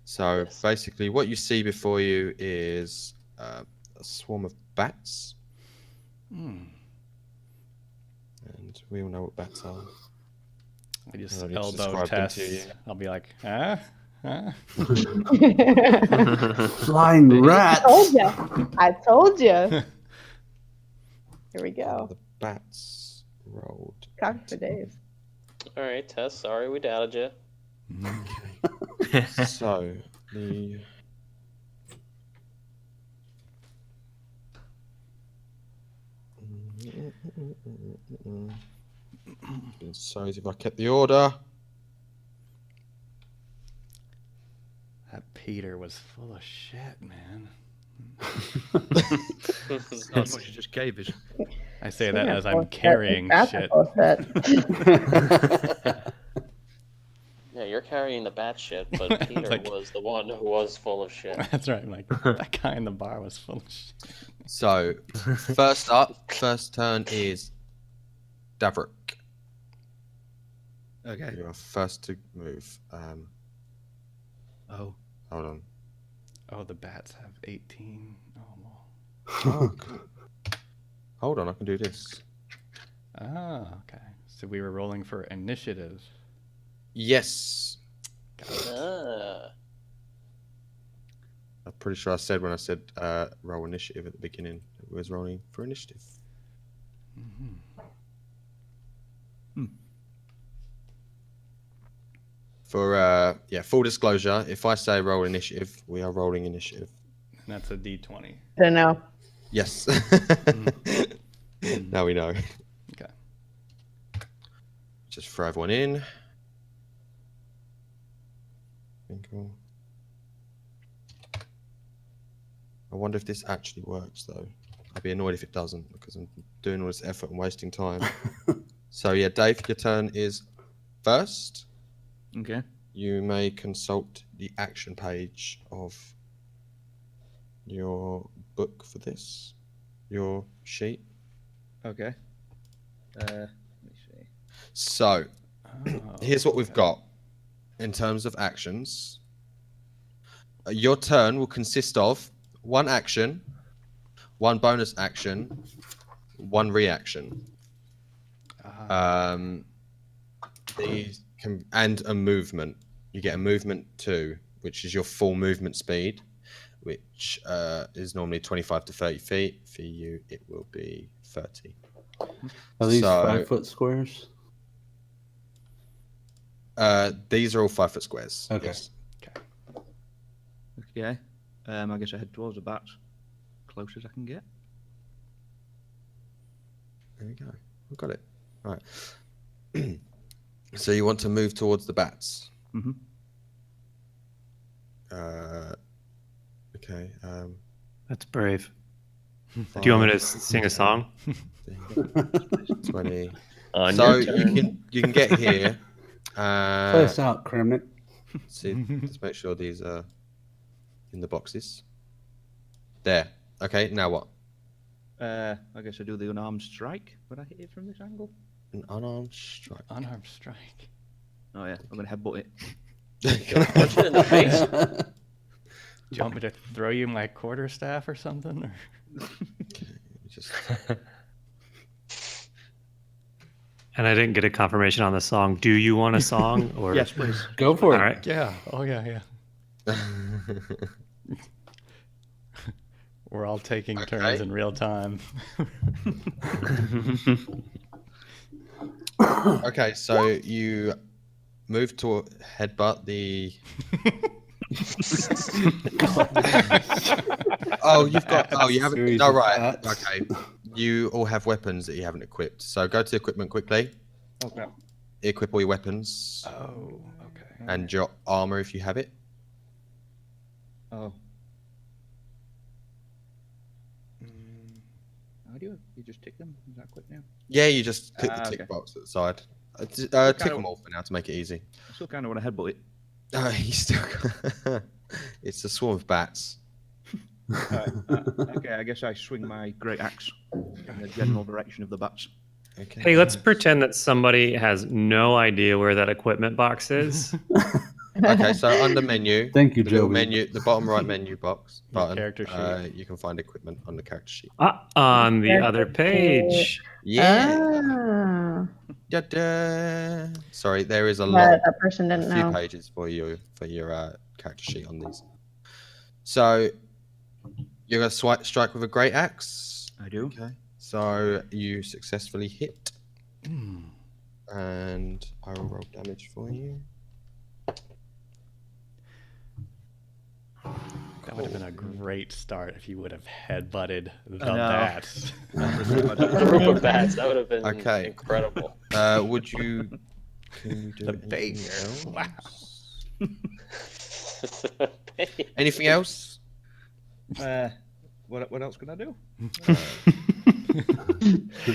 So Yes. basically, what you see before you is a swarm of bats, Hmm. and we all know what bats are. I just don't need to elbow describe them to Tess. you. I'll be like, huh? Huh? Flying rats. I told you. Here we And go. the bats rolled. Coffee for days. All right, Tess. Sorry we doubted you. So the so if I kept the order. That Peter was full of shit, man. That's what you just gave us. I say that as I'm carrying shit. Yeah, you're carrying the bat shit, but Peter like- was the one who was full of shit. That's right. I'm like, that guy in the bar was full of shit. So first turn is Davrik. Okay. You're first to move. Oh. Hold on. Oh, the bats have 18. Oh, well. Oh, cool. Hold on, I can do this. Ah, okay. So we were rolling for initiative. Yes. Ah. I'm pretty sure I said when I said roll initiative at the beginning, it was rolling for initiative. Mm-hmm. For full disclosure, if I say roll initiative, we are rolling initiative. And that's a D20. I don't know. Yes. Now we know. Okay. Just throw everyone in. Cool. I wonder if this actually works though. I'd be annoyed if it doesn't because I'm doing all this effort and wasting time. So yeah, Dave, your turn is first. Okay. You may consult the action page of your book for this, your sheet. Okay. Let me see. So Oh, here's what we've okay. got in terms of actions. Your turn will consist of one action, one bonus action, one reaction. Ah, These can, and a movement. You get a movement 2, which is your full movement speed, which is normally 25 to 30 feet. For you, it will be 30. Are these So- 5-foot squares? These are all 5-foot squares. Okay. Yes. Okay. I guess I head towards the bats. Close as I can get. There we go. We've got it. Right. So you want to move towards the bats. Mm-hmm. Okay. That's brave. Do you want me to sing a song? 20. On So your turn. you can get here. Play us out, Kermit. See, let's make sure these are in the boxes. There. Okay. Now what? I guess I do the unarmed strike, but I hit it from this angle. An unarmed strike. unarmed strike. Oh yeah, I'm gonna headbutt it. Punch it in the face. Do you want me to throw you my quarterstaff or something? Or... Just And I didn't get a confirmation on the song. Do you want a song? Or Yes, please. Go for All it. right. Yeah. Oh, yeah, yeah. We're all taking turns Okay. in real time. Okay, so you move to headbutt the. Oh, you've got. Oh, you haven't. Series No, of right. bats. Okay. You all have weapons that you haven't equipped. So go to equipment quickly. Okay. Equip all your weapons Oh, okay. and your armor if you have it. Oh. How do you just tick them? Is that quick now? Yeah, you just click the Ah, tick okay. box at the side. Tick kinda- them all for now to make it easy. I still kind of want to headbutt it. You still. It's a swarm of bats. Okay, I guess I swing my great axe in the general direction of the bats. Okay. Hey, let's pretend that somebody has no idea where that equipment box is. Okay, so under menu, Thank you, the little Joey. menu, the bottom right menu box Your button, character sheet. you can find equipment on the character sheet. On the Character other page. Yeah. Ah, Da-da. Sorry, there is a but lot, that person a didn't few know. pages for your character sheet on these. So you're gonna strike with a great axe. I do. Okay. So you successfully hit, Hmm. and I will roll damage for you. That would have been a great start if you would have headbutted the I know. bat. A group of bats. That would have been Okay. incredible. Would you? Can you do The anything bait. else? Wow. Anything else? What else can I do?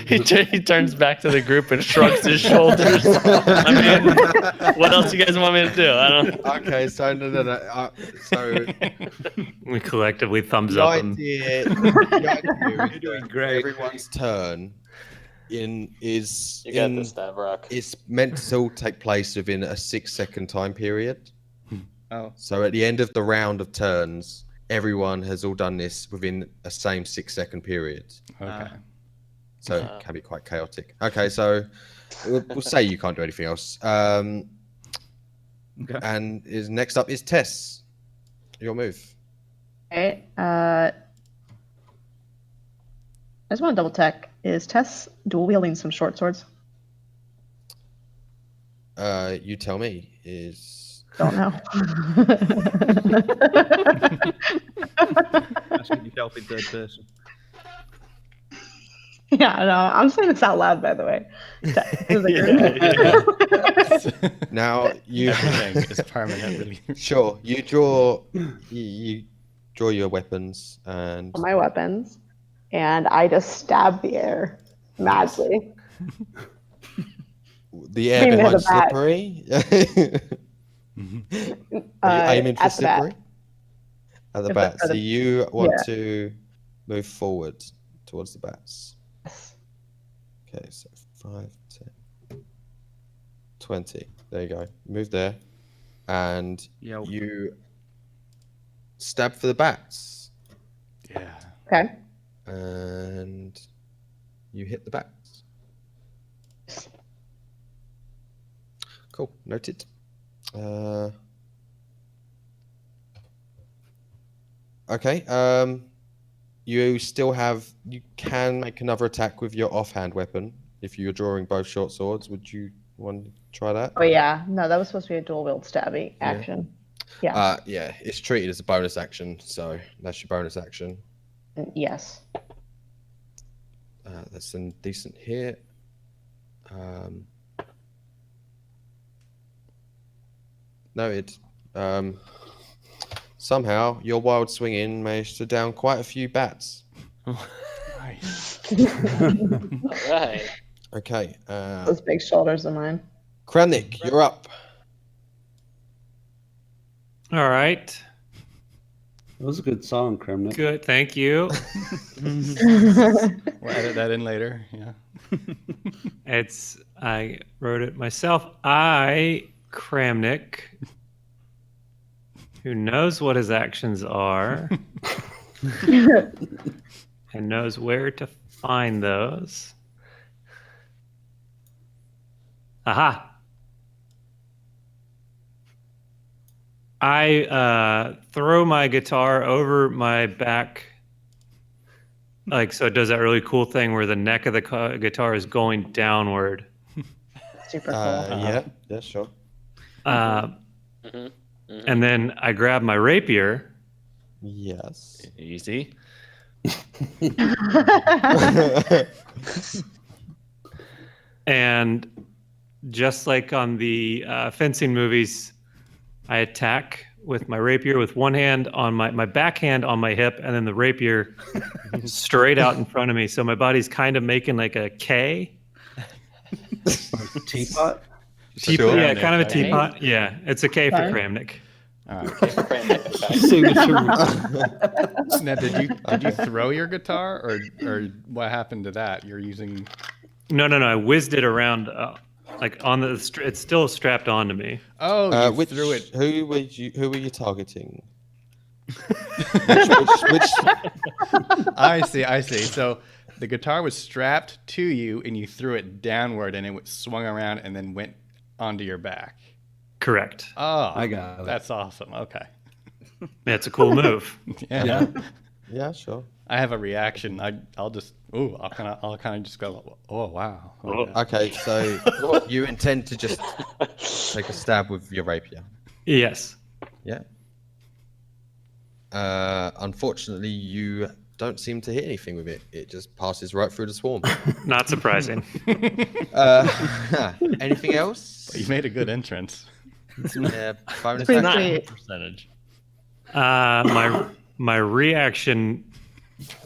He turns back to the group and shrugs his shoulders. I mean, what else you guys want me to do? I don't. Okay, so no. So We collectively thumbs the up him. idea, the idea You're doing great. everyone's turn is You got this, Davrock. it's meant to all take place within a 6-second time period. Oh, So at the end of the round of turns, everyone has all done this within a same 6-second period. Okay. So it can be quite chaotic. Okay, so we'll say you can't do anything else. okay. And next up is Tess. Your move. Okay. I just want to double check. Is Tess dual wielding some short swords? You tell me. Is Don't know. Asking yourself in third person. Yeah, no, I'm saying this out loud, by the way. Tess is a girl. now you Everything is permanently. sure you draw you draw your weapons and My weapons, and I just stab the air madly. the air Aim at behind the bat. slippery. Uh, Are you aiming for at the bat. slippery? At the If bat. it's at So a- you want yeah. to move forward towards the bats. Okay, so 5, 10, 20. There you go. Move there. And Yo. you stab for the bats. Yeah. Okay. And you hit the bats. Cool. Noted. Okay. You still have. You can make another attack with your offhand weapon if you're drawing both short swords. Would you want to try that? Oh yeah, no, that was supposed to be a dual wield stabby action. Yeah. Yeah. It's treated as a bonus action, so that's your bonus action. Yes. That's a decent hit. Noted. Somehow your wild swinging managed to down quite a few bats. Nice. All right. Okay. Those big shoulders of mine. Kranich, you're up. All right. That was a good song, Kremnik. Good. Thank you. We'll edit that in later. Yeah. I wrote it myself. I, Kramnik, who knows what his actions are and knows where to find those. Aha. I throw my guitar over my back, like, so it does that really cool thing where the neck of the guitar is going downward. Super cool. Yeah, sure. And then I grab my rapier. Yes. Easy. And just like on the fencing movies, I attack with my rapier with one hand on my backhand on my hip, and then the rapier straight out in front of me. So my body's kind of making like a K. Teapot? Sure. Yeah, kind of a Kramnik. teapot. Yeah, it's a K for Okay. Kramnik. All right. Kramnik, okay. Signature. Now, did you throw your guitar, or what happened to that? You're using. No. I whizzed it around Like on the, it's still strapped onto me. Oh, you which threw it. Who were you targeting? which I see. So the guitar was strapped to you, and you threw it downward, and it swung around and then went onto your back. Correct. Oh, I got it. That's awesome. Okay. It's a cool move. Yeah. Yeah. Yeah, sure. I have a reaction. I'll kind of just go, oh wow. Oh. Okay, so you intend to just take a stab with your rapier. Yes. Yeah. Unfortunately, you don't seem to hit anything with it. It just passes right through the swarm. Not surprising. Anything else? You made a good entrance. Yeah, bonus Pretty action. sweet. Percentage. My reaction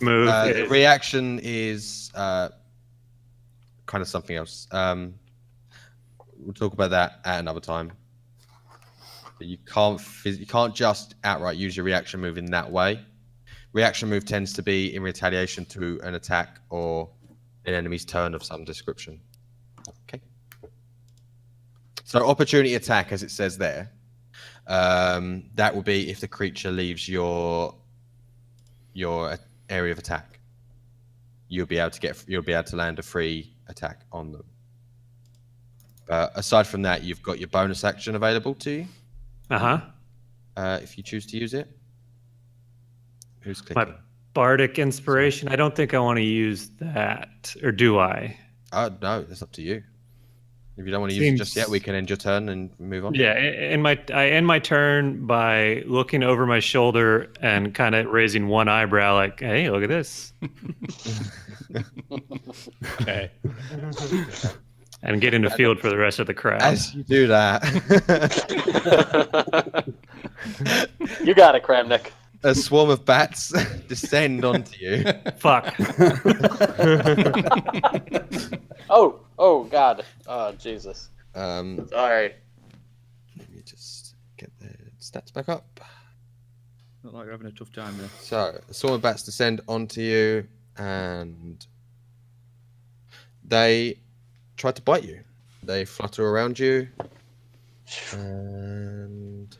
move is, Reaction is kind of something else. We'll talk about that at another time. But you can't just outright use your reaction move in that way. Reaction move tends to be in retaliation to an attack or an enemy's turn of some description. Okay. So opportunity attack, as it says there, that will be if the creature leaves your area of attack. You'll be able to land a free attack on them. Aside from that, you've got your bonus action available to you. If you choose to use it. Who's clicking? my bardic inspiration. I don't think I want to use that, or do I? No, that's up to you. If you don't want to use it just yet, we can end your turn and move on. Yeah, I end my turn by looking over my shoulder and kind of raising one eyebrow, like, "Hey, look at this," Okay. and get into field for the rest of the crowd. As you do that, You got it, Kramnik. a swarm of bats descend onto you. Fuck. Oh, God. Oh, Jesus. Let Sorry. me just get the stats back up. Not like you're having a tough time there. So, a swarm of bats descend onto you, and they try to bite you. They flutter around you, and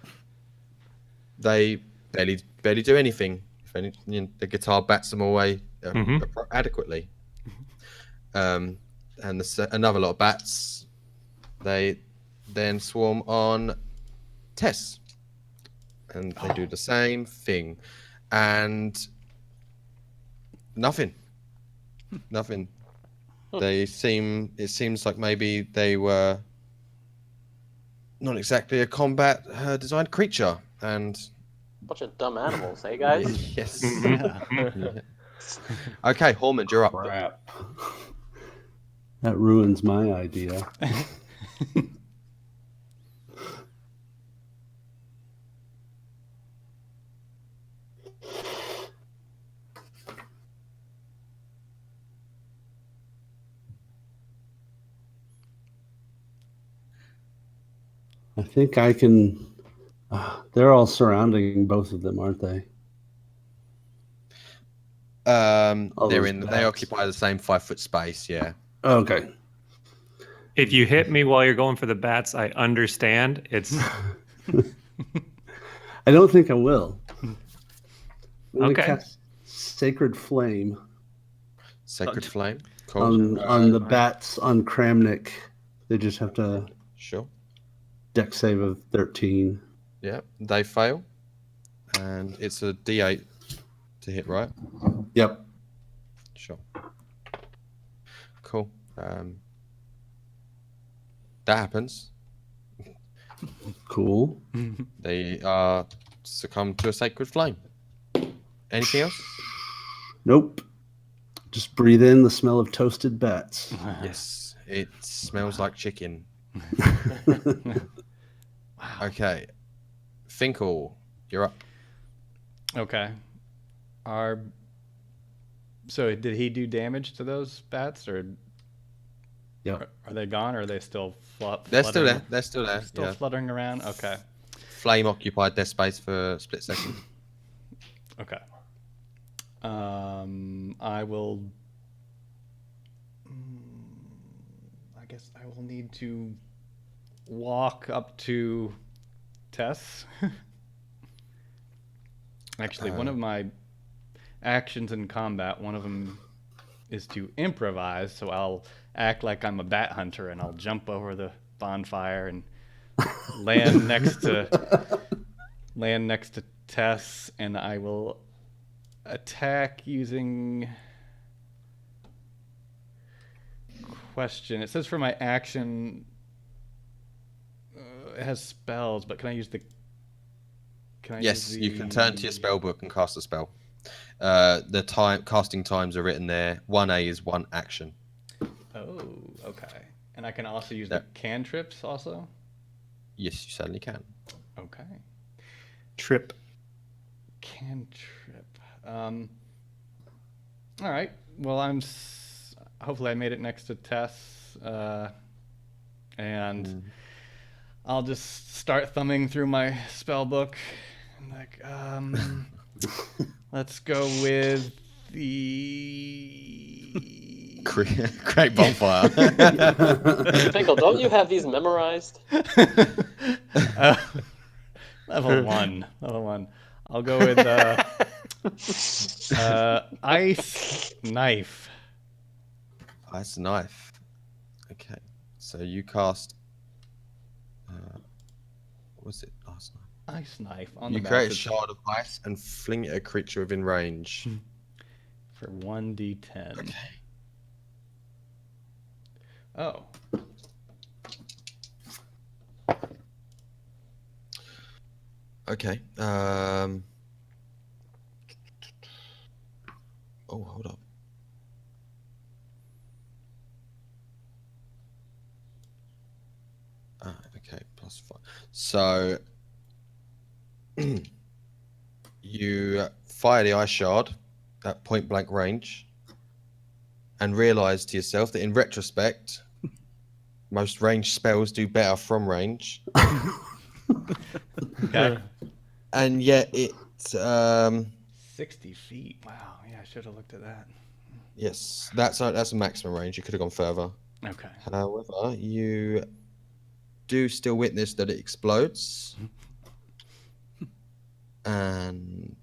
they barely do anything. If any, the guitar bats them away adequately. And another lot of bats, they then swarm on Tess, and they do the same thing, and nothing. It seems like maybe they were not exactly a combat designed creature, and Bunch of dumb animals, hey, guys? yes. Yeah. Okay, Hormond, you're up. Crap. That ruins my idea. I think I can. They're all surrounding both of them, aren't they? All They those bats. occupy the same 5-foot space. Yeah. Okay. If you hit me while you're going for the bats, I understand. It's I don't think I will. I'm gonna Okay. cast Sacred Flame Sacred Flame. Cool. on the bats on Kramnik. They just have to Sure. deck save of 13. Yeah, they fail, and it's a D8 to hit, right? Yep. Sure. Cool. That happens. Cool. They succumb to a sacred flame. Anything else? Nope. Just breathe in the smell of toasted bats. Yes. It smells like chicken. Okay. Finkel, you're up. Okay. So did he do damage to those bats, or Yep. are they gone, or are they still They're still fluttering- there. They're still there. Still Yeah. fluttering around? Okay. Flame occupied their space for a split second. Okay. I will. I I guess I will need to walk up to Tess. Actually, one of my actions in combat, one of them is to improvise, so I'll act like I'm a bat hunter and I'll jump over the bonfire and land next to Tess, and I will attack using question. It says for my action it has spells, but can I use the Yes, you can turn to your spell book and cast a spell. The casting times are written there. 1A is 1 action. Oh, okay. And I can also use the cantrips also? Yes, you certainly can. Okay. Trip. Cantrip. All right. Well, hopefully I made it next to Tess. And I'll just start thumbing through my spell book. Like, let's go with the Great bonfire. Finkel, don't you have these memorized? level 1. Level 1. I'll go with ice knife. Ice knife. Okay, so you cast. What was it? Ice knife. Ice knife on You the create a map shard of ice and fling it at a creature within range. for 1d10. Okay. Oh. Okay. Oh, hold up. Okay, +5. So you fire the ice shard at point blank range and realize to yourself that in retrospect, most ranged spells do better from range. Okay. And yet it 60 feet. Wow. Yeah, I should have looked at that. yes, that's a maximum range. You could have gone further. Okay. However, you do still witness that it explodes. And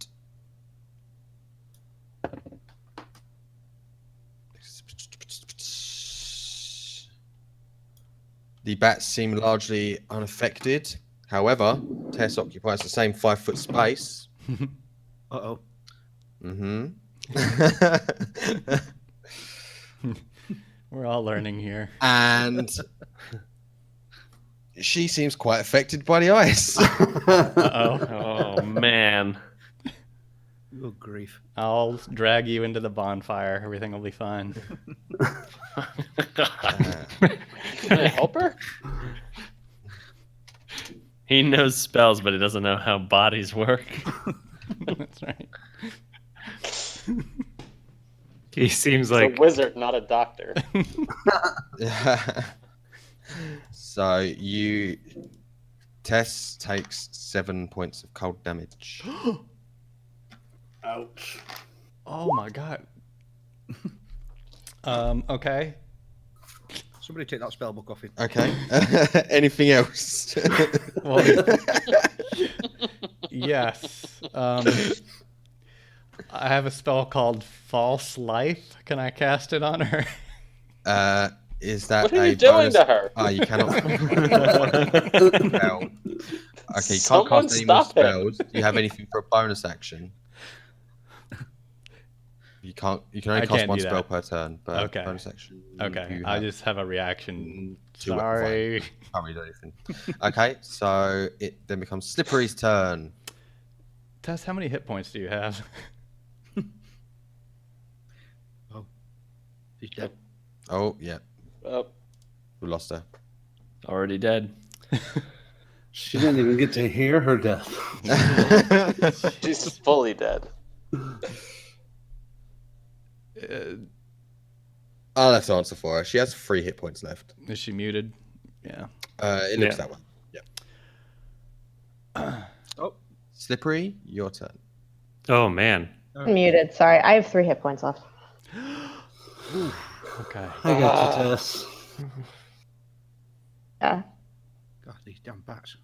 the bats seem largely unaffected. However, Tess occupies the same 5-foot space. Uh-oh. Mm-hmm. We're all learning here. And she seems quite affected by the ice. Uh-oh. Oh man. Good grief. I'll drag you into the bonfire. Everything will be fine. Can I help her? He knows spells, but he doesn't know how bodies work. That's right. He seems He's like a wizard, not a doctor. So Tess takes 7 points of cold damage. Ouch. Oh my god. Okay. Somebody take that spell book off him. Okay. Anything else? Well, yes. I have a spell called False Life. Can I cast it on her? Is that What are a you doing bonus? to her? Oh, you cannot. Spell. Okay, you can't Someone cast any more stop him. spells. Do you have anything for a bonus action? You can't. You can only I cast can't one do spell that. per turn. But Okay. bonus action. Okay, you I have just have a reaction. two- Sorry. can't really do anything. Okay, so it then becomes Slippery's turn. Tess, how many hit points do you have? He's dead. Oh yeah, Oh, we lost her. Already dead. She didn't even get to hear her death. she's fully dead. I'll have to answer for her. She has 3 hit points left. Is she muted? Yeah. It looks Yeah. that way. Yeah. Slippery, your turn. oh man. Muted. Sorry, I have 3 hit points left. Okay. I got you, Tess. Yeah. God, these damn bats.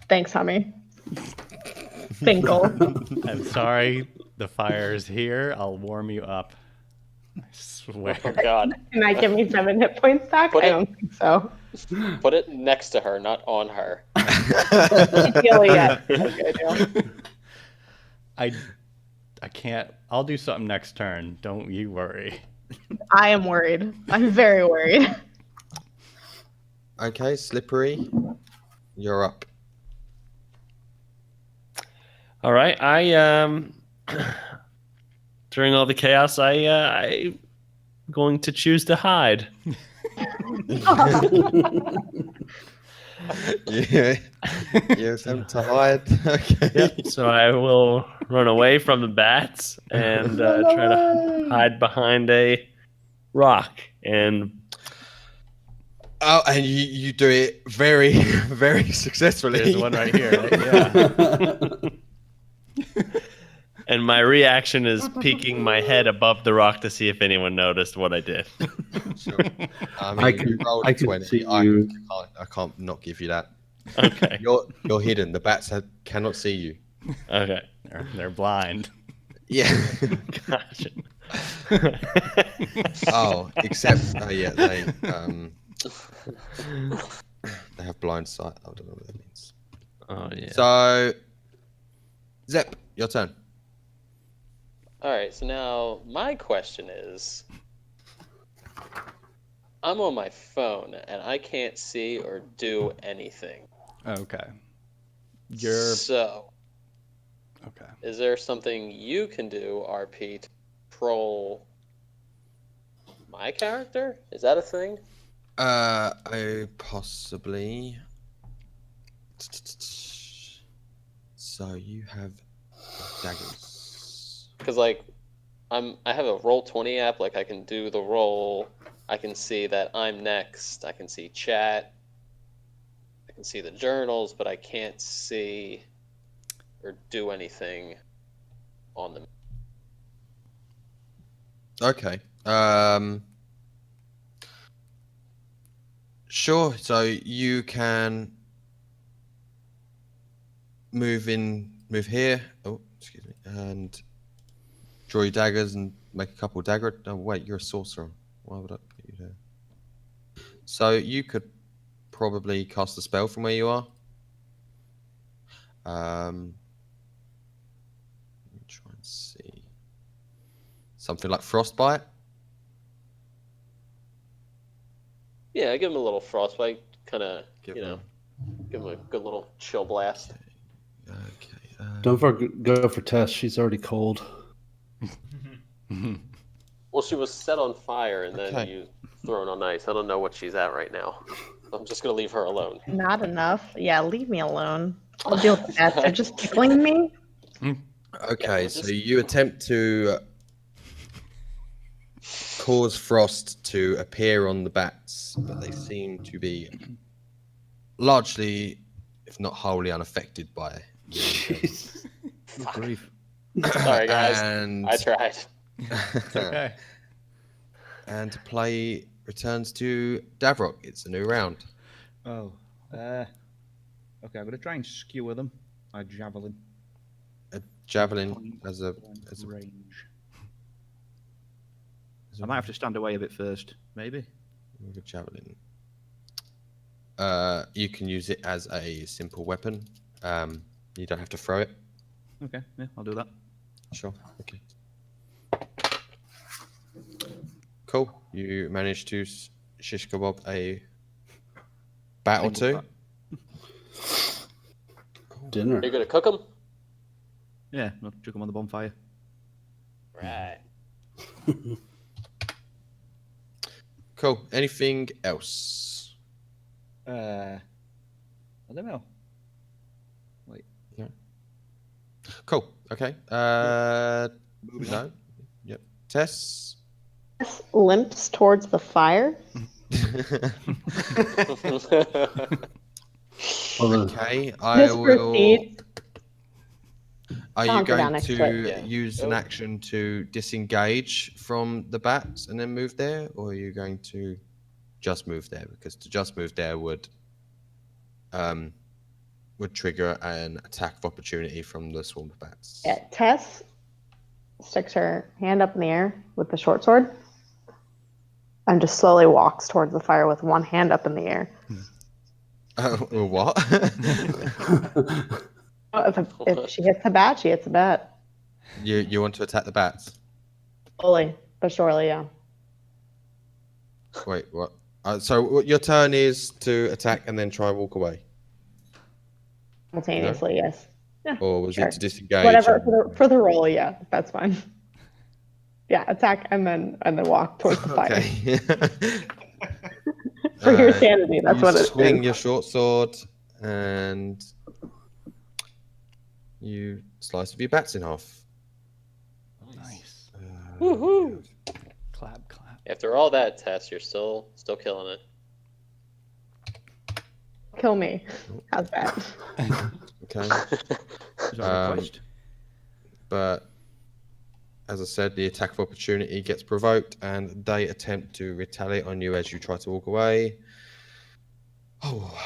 Thanks, homie. Finkel. I'm sorry. The fire is here. I'll warm you up. I swear. Oh God. Can that give me 7 hit points back? Put I it- don't think so. Put it next to her, not on her. Heal yet. Okay, deal. I can't. I'll do something next turn. Don't you worry. I am worried. I'm very worried. Okay, Slippery, you're up. All right. During all the chaos, I going to choose to hide. Yeah, you attempt to hide. Okay. Yep. So I will run away from the bats and try to hide behind a rock. And Oh, and you do it very, very successfully. There's one right here. Right? Yeah. and my reaction is peeking my head above the rock to see if anyone noticed what I did. Sure. I mean, I you can- rolled I a can 20. see I you. can't not give you that. Okay. You're hidden. The bats cannot see you. Okay. They're blind. Yeah. Gotcha. Oh, except they have blind sight. I don't know what that means. Oh yeah. So, Zep, your turn. All right, so now my question is, I'm on my phone and I can't see or do anything. Okay. You're So, okay. is there something you can do, RP, to control my character? Is that a thing? I possibly. So you have daggers. Because like, I have a Roll20 app. Like I can do the roll. I can see that I'm next. I can see chat. I can see the journals, but I can't see or do anything on them. Okay. Sure. So you can move here. Oh, excuse me. And draw your daggers and make a couple of dagger. Oh, wait, you're a sorcerer. Why would I put you there? So you could probably cast a spell from where you are. Let me try and see. Something like frostbite. Yeah, I give him a little frostbite, kind of, Give you him- know, give him a good little chill blast. Okay. Don't go for Tess. She's already cold. Well, she was set on fire and then Okay. you thrown on ice. I don't know what she's at right now. I'm just gonna leave her alone. Not enough. Yeah, leave me alone. I'll deal with that. They're just tickling me. Okay, Yeah, so just- you attempt to cause frost to appear on the bats, but they seem to be largely, if not wholly, unaffected by it. Jeez. Good grief. Sorry, guys. And, I tried. It's okay. and play returns to Davrock. It's a new round. Oh. Okay, I'm gonna try and skewer them. My javelin. A javelin Point as a blank range. as I might have to stand away a bit first, maybe. with a javelin. You can use it as a simple weapon. You don't have to throw it. Okay, yeah, I'll do that. Sure. Okay. Cool. You managed to shish kebab a bat or Single two. bat. Dinner. Are you gonna cook them? Yeah, I'll chuck them on the bonfire. Right. Cool. Anything else? I don't know. Wait. Cool. Okay. Moving No. on. Yep. Tess. Limps towards the fire. Well, Okay. I This will. proceeds. Are you I'll go down going next to to it. Yeah. use an Oh. action to disengage from the bats and then move there, or are you going to just move there, because to just move there would trigger an attack of opportunity from the swarm of bats. Yeah, Tess sticks her hand up in the air with the short sword and just slowly walks towards the fire with one hand up in the air. What? If she hits the bat, she hits the bat. You want to attack the bats? Slowly, but surely, yeah. Wait, what? So your turn is to attack and then try and walk away, Simultaneously, yes. Yeah, or was sure. it to disengage? Whatever and- for the roll, yeah, that's fine. Yeah, attack and then walk towards the fire. Okay. For your sanity, that's you what it swing is. your short sword and you slice a few bats in half. Nice. Woohoo! Clap, clap. After all that, Tess, you're still killing it. Kill me. How's that? Okay. Is that a Um, request? But as I said, the attack of opportunity gets provoked and they attempt to retaliate on you as you try to walk away. Oh.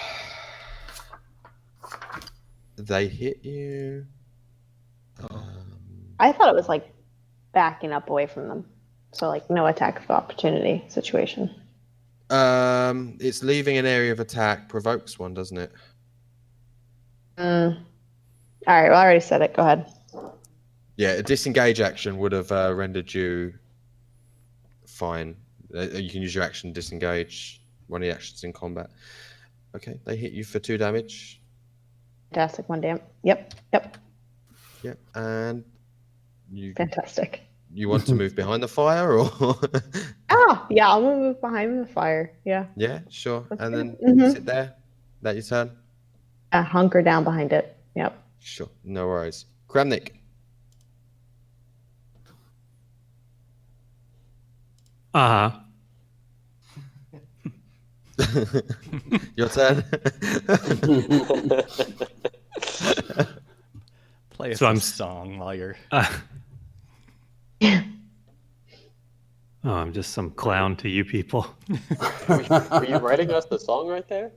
They hit you. I thought it was like backing up away from them. So like no attack of opportunity situation. It's leaving an area of attack, provokes one, doesn't it? All right, well, I already said it. Go ahead. Yeah, a disengage action would have rendered you fine. You can use your action disengage, one of the actions in combat. Okay, they hit you for 2 damage. Fantastic. One damn. Yep. Yep, and Fantastic. you want to move behind the fire, or Yeah, I'm gonna move behind the fire. Yeah. yeah, sure, That's and good. then Mhm. sit there. That your turn. Hunker down behind it. Yep. Sure, no worries. Kramnik. Uh huh. Your turn. Play us So a I'm- song while you're. Oh, I'm just some clown to you people. Were you writing us the song right there?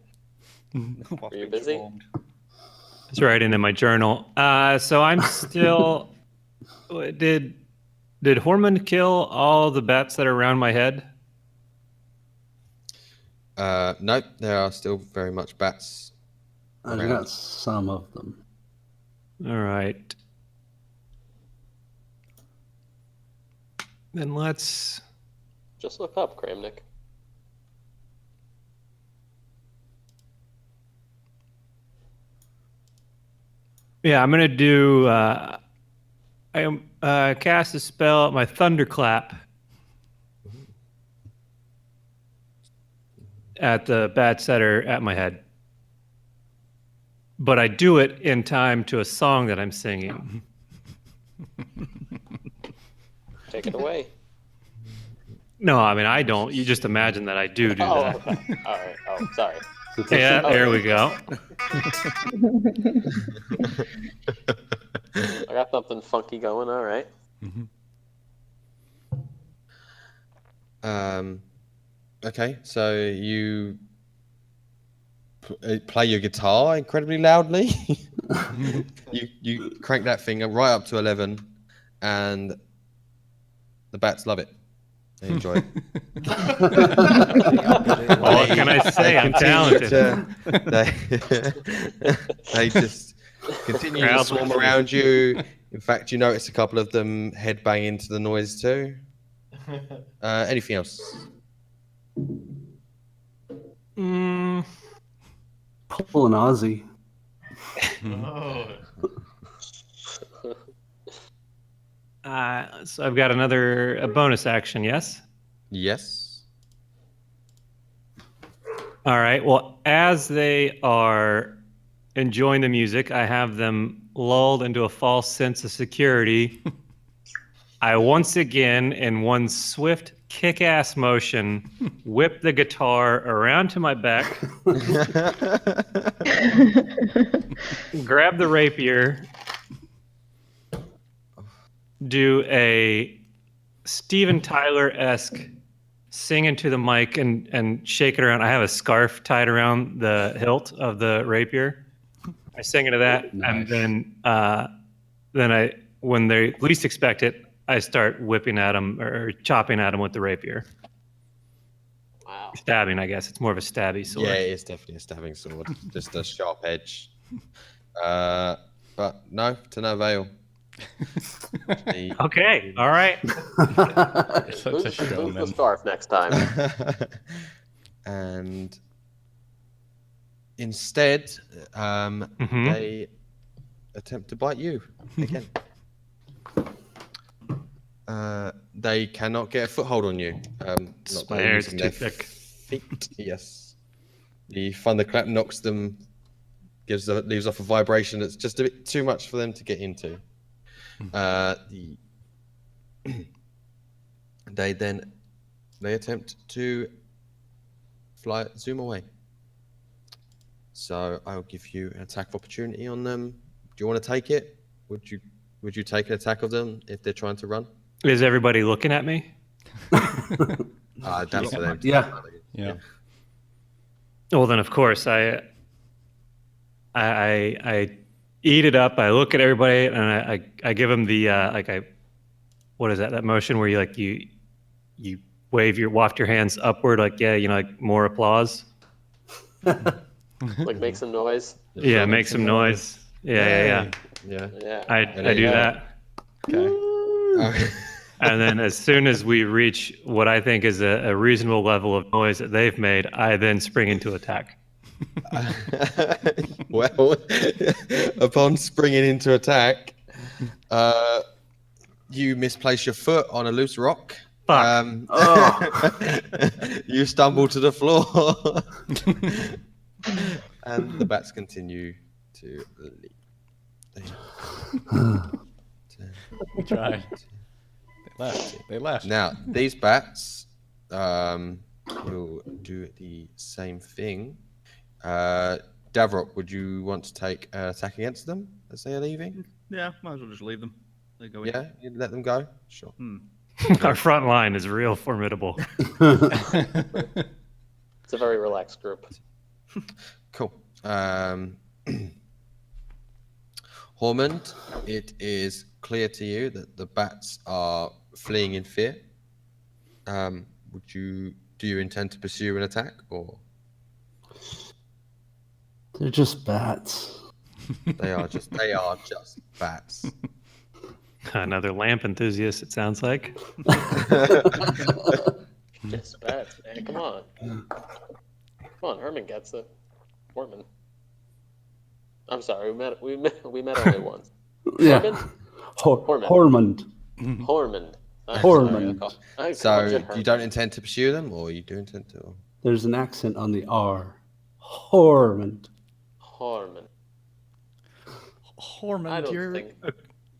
Whilst you being busy? swarmed. It's writing in my journal. So I'm still. Did Hormund kill all the bats that are around my head? Nope, there are still very much bats. I got some of them. All right. Then let's. Just look up, Kramnik. Yeah, I'm gonna do. I cast a spell, my thunderclap, at the bats that are at my head. But I do it in time to a song that I'm singing. Take it away. No, I mean I don't. You just imagine that I do Oh, that. okay. All right. Oh, sorry. Yeah, there we go. I got something funky going. All right. Okay, so you play your guitar incredibly loudly. you crank that thing right up to 11, and the bats love it. They enjoy it. What can I say? I'm talented. They just continue to Crowd swarm pleasing. around you. In fact, you notice a couple of them headbang into the noise too. Anything else? Mm, Pull an Aussie. so I've got a bonus action. Yes. Yes. All right. Well, as they are enjoying the music, I have them lulled into a false sense of security. I once again, in one swift kick-ass motion, whip the guitar around to my back, grab the rapier, do a Steven Tyler-esque sing into the mic and shake it around. I have a scarf tied around the hilt of the rapier. I sing into that, Nice. and then when they least expect it, I start whipping at them or chopping at them with the rapier. Wow. Stabbing, I guess. It's more of a stabby sword. Yeah, it is definitely a stabbing sword. Just a sharp edge. But no, to no avail. The- Okay, all right. Such a Lose the showman. scarf next time. and instead, Mhm. they attempt to bite you again. They cannot get a foothold on you. Not My by hair's using too their thick. feet. Yes. The thunderclap knocks them, leaves off a vibration that's just a bit too much for them to get into. They attempt to zoom away. So I'll give you an attack of opportunity on them. Do you want to take it? Would you take an attack of them if they're trying to run? Is everybody looking at me? That's for them. Yeah. Yeah. Well, then of course I eat it up. I look at everybody and I give them the what is that? That motion where you waft your hands upward, like like more applause. Like make some noise. Yeah, make some noise. Yeah. Yeah. Yeah. I do that. Okay. And then as soon as we reach what I think is a reasonable level of noise that they've made, I then spring into attack. Well, upon springing into attack, you misplace your foot on a loose rock. Fuck. You stumble to the floor, and the bats continue to leave. We tried. They left. Now, these bats will do the same thing. Davrock, would you want to take an attack against them as they are leaving? Yeah, might as well just leave them. They go in. Yeah, you let them go? Sure. Our front line is real formidable. It's a very relaxed group. Cool. Hormond, it is clear to you that the bats are fleeing in fear. Do you intend to pursue an attack, or They're just bats. they are just bats? Another lamp enthusiast, it sounds like. It's bad, man. Come on. Come on, Herman gets it. Horman. I'm sorry, we met only once. Yeah. Hormond. Hormond. Hormond. I'm Hormond. sorry, I called So you you Herman. don't intend to pursue them, or you do intend to? There's an accent on the R. Hormond. Horman. I Hormond, don't you're think.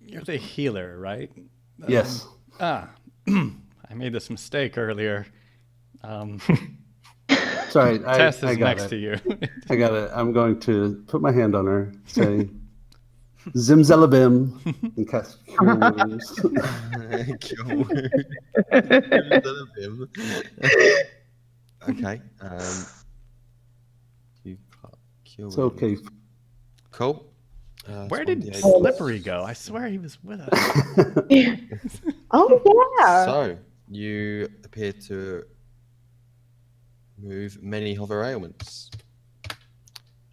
you're the healer, right? Yes. I made this mistake earlier. Sorry, Tess I is got next it. to you. I got it. I'm going to put my hand on her, say, Zimzelabim, and cast Cure Wounds. Okay. You cure It's okay. Cool. Where it's did 1d8. Slippery go? I swear he was with us. Oh yeah. So you appear to move many of her ailments.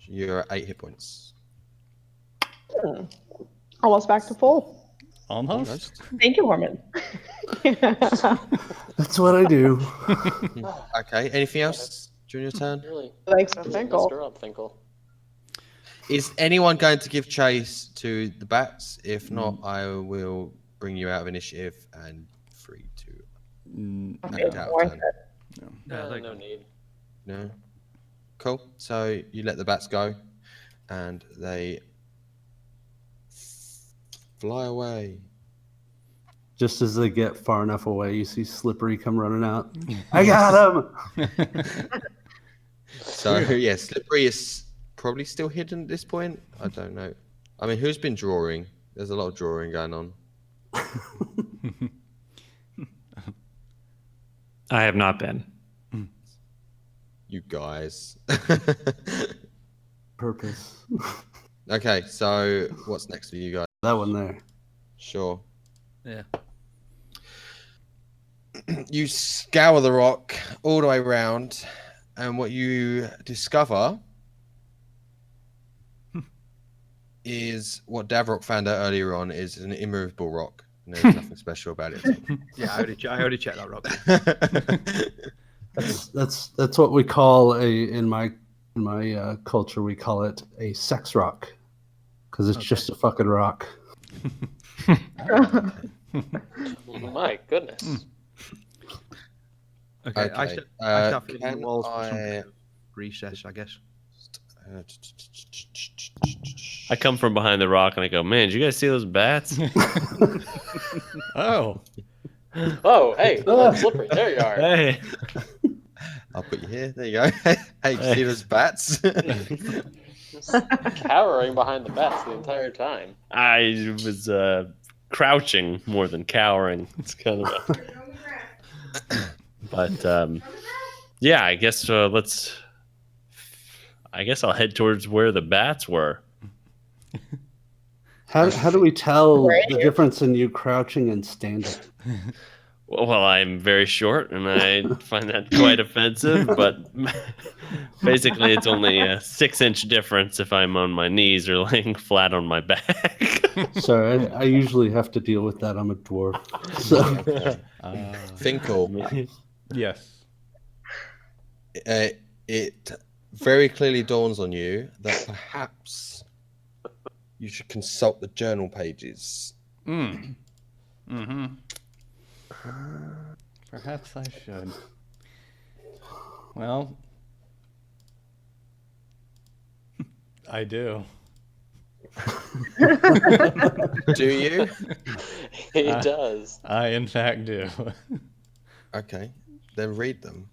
You're at 8 hit points. Almost back to full. Almost. Thank you, Horman. That's what I do. Okay. Anything else during your turn? Really, Thanks for really Finkel. messed her up, Finkel. Is anyone going to give chase to the bats? If not, I will bring you out of initiative and free to act out worth turn. No need. No. Cool. So you let the bats go, and they fly away. Just as they get far enough away, you see Slippery come running out. I got him! So yeah, Slippery is probably still hidden at this point. I don't know. I mean, who's been drawing? There's a lot of drawing going on. I have not been. You guys. Purpose. Okay, so what's next for you guys? That one there. Sure. Yeah. You scour the rock all the way around, and what you discover is what Davrock found out earlier on is an immovable rock. And there's nothing special about it. Yeah, I already checked that rock. That's what we call in my culture, we call it a sex rock, because it's just a fucking rock. My goodness. Okay, I Okay, start filling can the walls for some I- kind of recess, I guess. I come from behind the rock and I go, man, did you guys see those bats? Oh, Oh, hey, that's slippery. There you are. Hey. I'll put you here. There you go. Hey, you see those bats? Just cowering behind the bats the entire time. I was crouching more than cowering. It's kind of but yeah, I guess I guess I'll head towards where the bats were. How do we tell Right. the difference in you crouching and standing? Well, I'm very short, and I find that quite offensive. But basically, it's only a 6-inch difference if I'm on my knees or laying flat on my back. Sorry, I usually have to deal with that. I'm a dwarf. So Finkel, yes. it very clearly dawns on you that perhaps you should consult the journal pages. Mm-hmm. Perhaps I should. Well, I do. Do you? He does. I in fact do. Okay, then read them.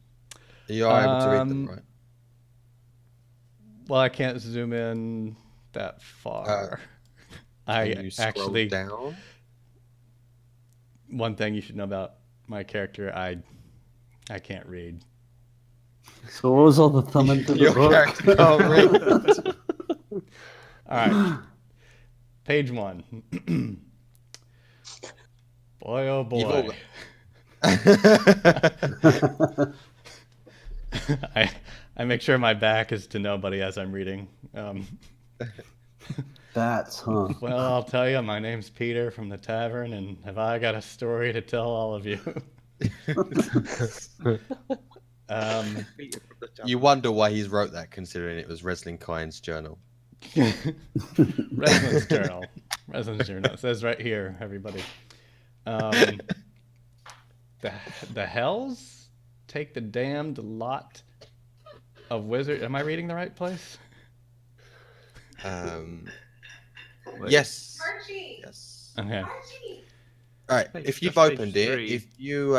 You are able to read them, right? Well, I can't zoom in that far. I Can you scroll actually down. one thing you should know about my character, I can't read. So what was all the thumb into the Your book? character can't read. All right. Page 1. Boy, oh You've all boy. got- I make sure my back is to nobody as I'm reading. Bats, huh? Well, I'll tell you, my name's Peter from the tavern, and have I got a story to tell all of you? You wonder why he's wrote that, considering it was Reslin Kine's journal. Residence Journal. Residence Journal. It says right here, everybody. The hells take the damned lot of wizard. Am I reading the right place? Yes. Archie! Yes. Okay. Archie! All right. Page- If you've that's page opened it, 3. if you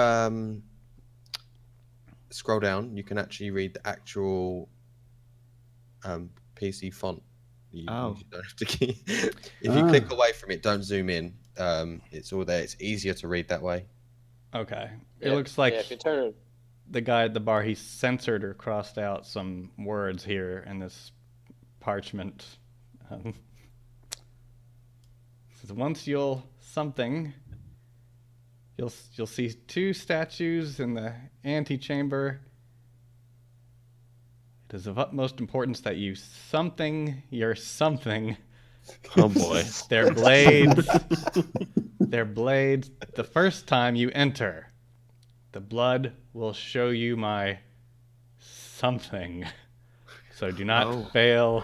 scroll down, you can actually read the actual PC font. You Oh. don't have to keep. If you click away from it, don't zoom in. It's all there. It's easier to read that way. Okay. It Yeah, looks like yeah, if you turn it, the guy at the bar, he censored or crossed out some words here in this parchment. It says, once you'll see 2 statues in the antechamber. It is of utmost importance that you something your something. Oh boy. Their blades. Their blades. The first time you enter, the blood will show you my something. So do not fail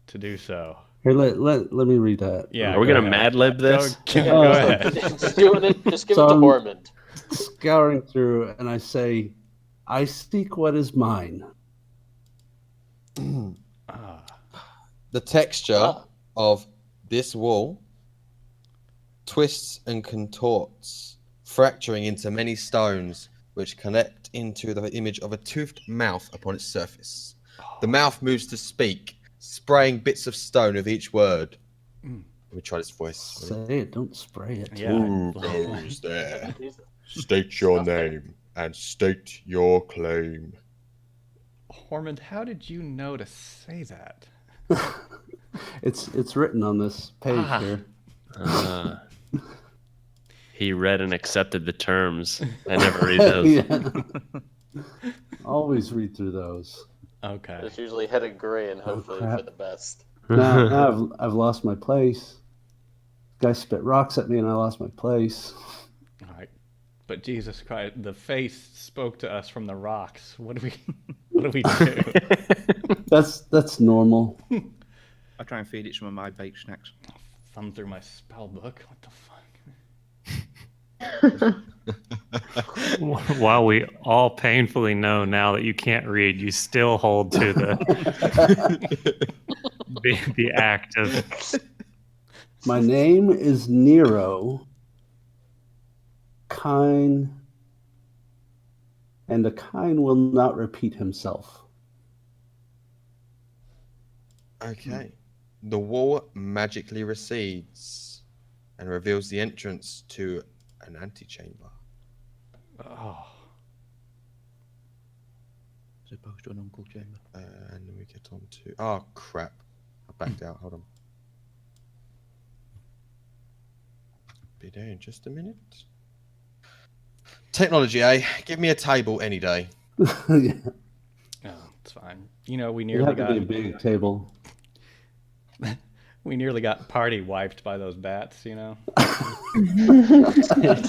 to do so. Here, let me read that. Yeah. Are we go gonna ahead. Mad Lib this? Go ahead. just give it to So, Bormund. Scouring through, and I say, I seek what is mine. The texture Ah. of this wall twists and contorts, fracturing into many stones which connect into the image of a toothed mouth upon its surface. The mouth moves to speak, spraying bits of stone with each word. Let me try this voice. Say it, don't spray it. Yeah. Who goes there? State your name. and state your claim. Hormond, how did you know to say that? It's written on this page here. He read and accepted the terms. I never read those. Yeah. Always read through those. Okay. It's usually head of gray and hopefully crap. for the best. Now I've lost my place. Guy spit rocks at me and I lost my place. All right. But Jesus Christ, the face spoke to us from the rocks. What do we do? That's normal. I try and feed it some of my baked snacks. Thumb through my spell book. What the fuck? While we all painfully know now that you can't read, you still hold to the act of. My name is Nero. Kine, and a kine will not repeat himself. Okay. The wall magically recedes and reveals the entrance to an antechamber. Oh, As opposed to an uncle chamber. And then we get on to. Oh, crap. I backed out. Hold on. Be there in just a minute. Technology, eh? Give me a table any day. Yeah. oh, it's fine. You know, we It nearly had to be a got big table. party wiped by those bats. You know.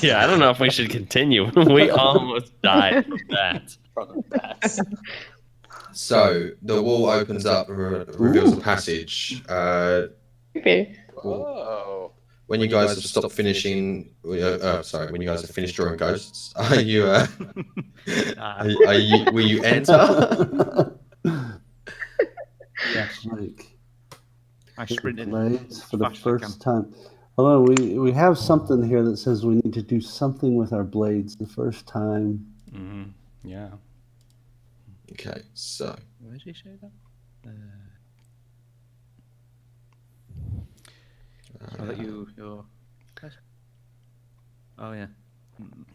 Yeah, I don't know if we should continue. We almost died from that. From the bats. So the wall opens up and reveals a passage. Creepy. Oh. When you guys have stopped finishing, when you guys have finished drawing ghosts, are you? Will you enter? Yes. Like, I sprinted blades for as the fast as I first time. Hold on, we have something here that says we need to do something with our blades the first time. Mm-hmm. Yeah. Okay, so Where does he say that? So that you're. Oh yeah.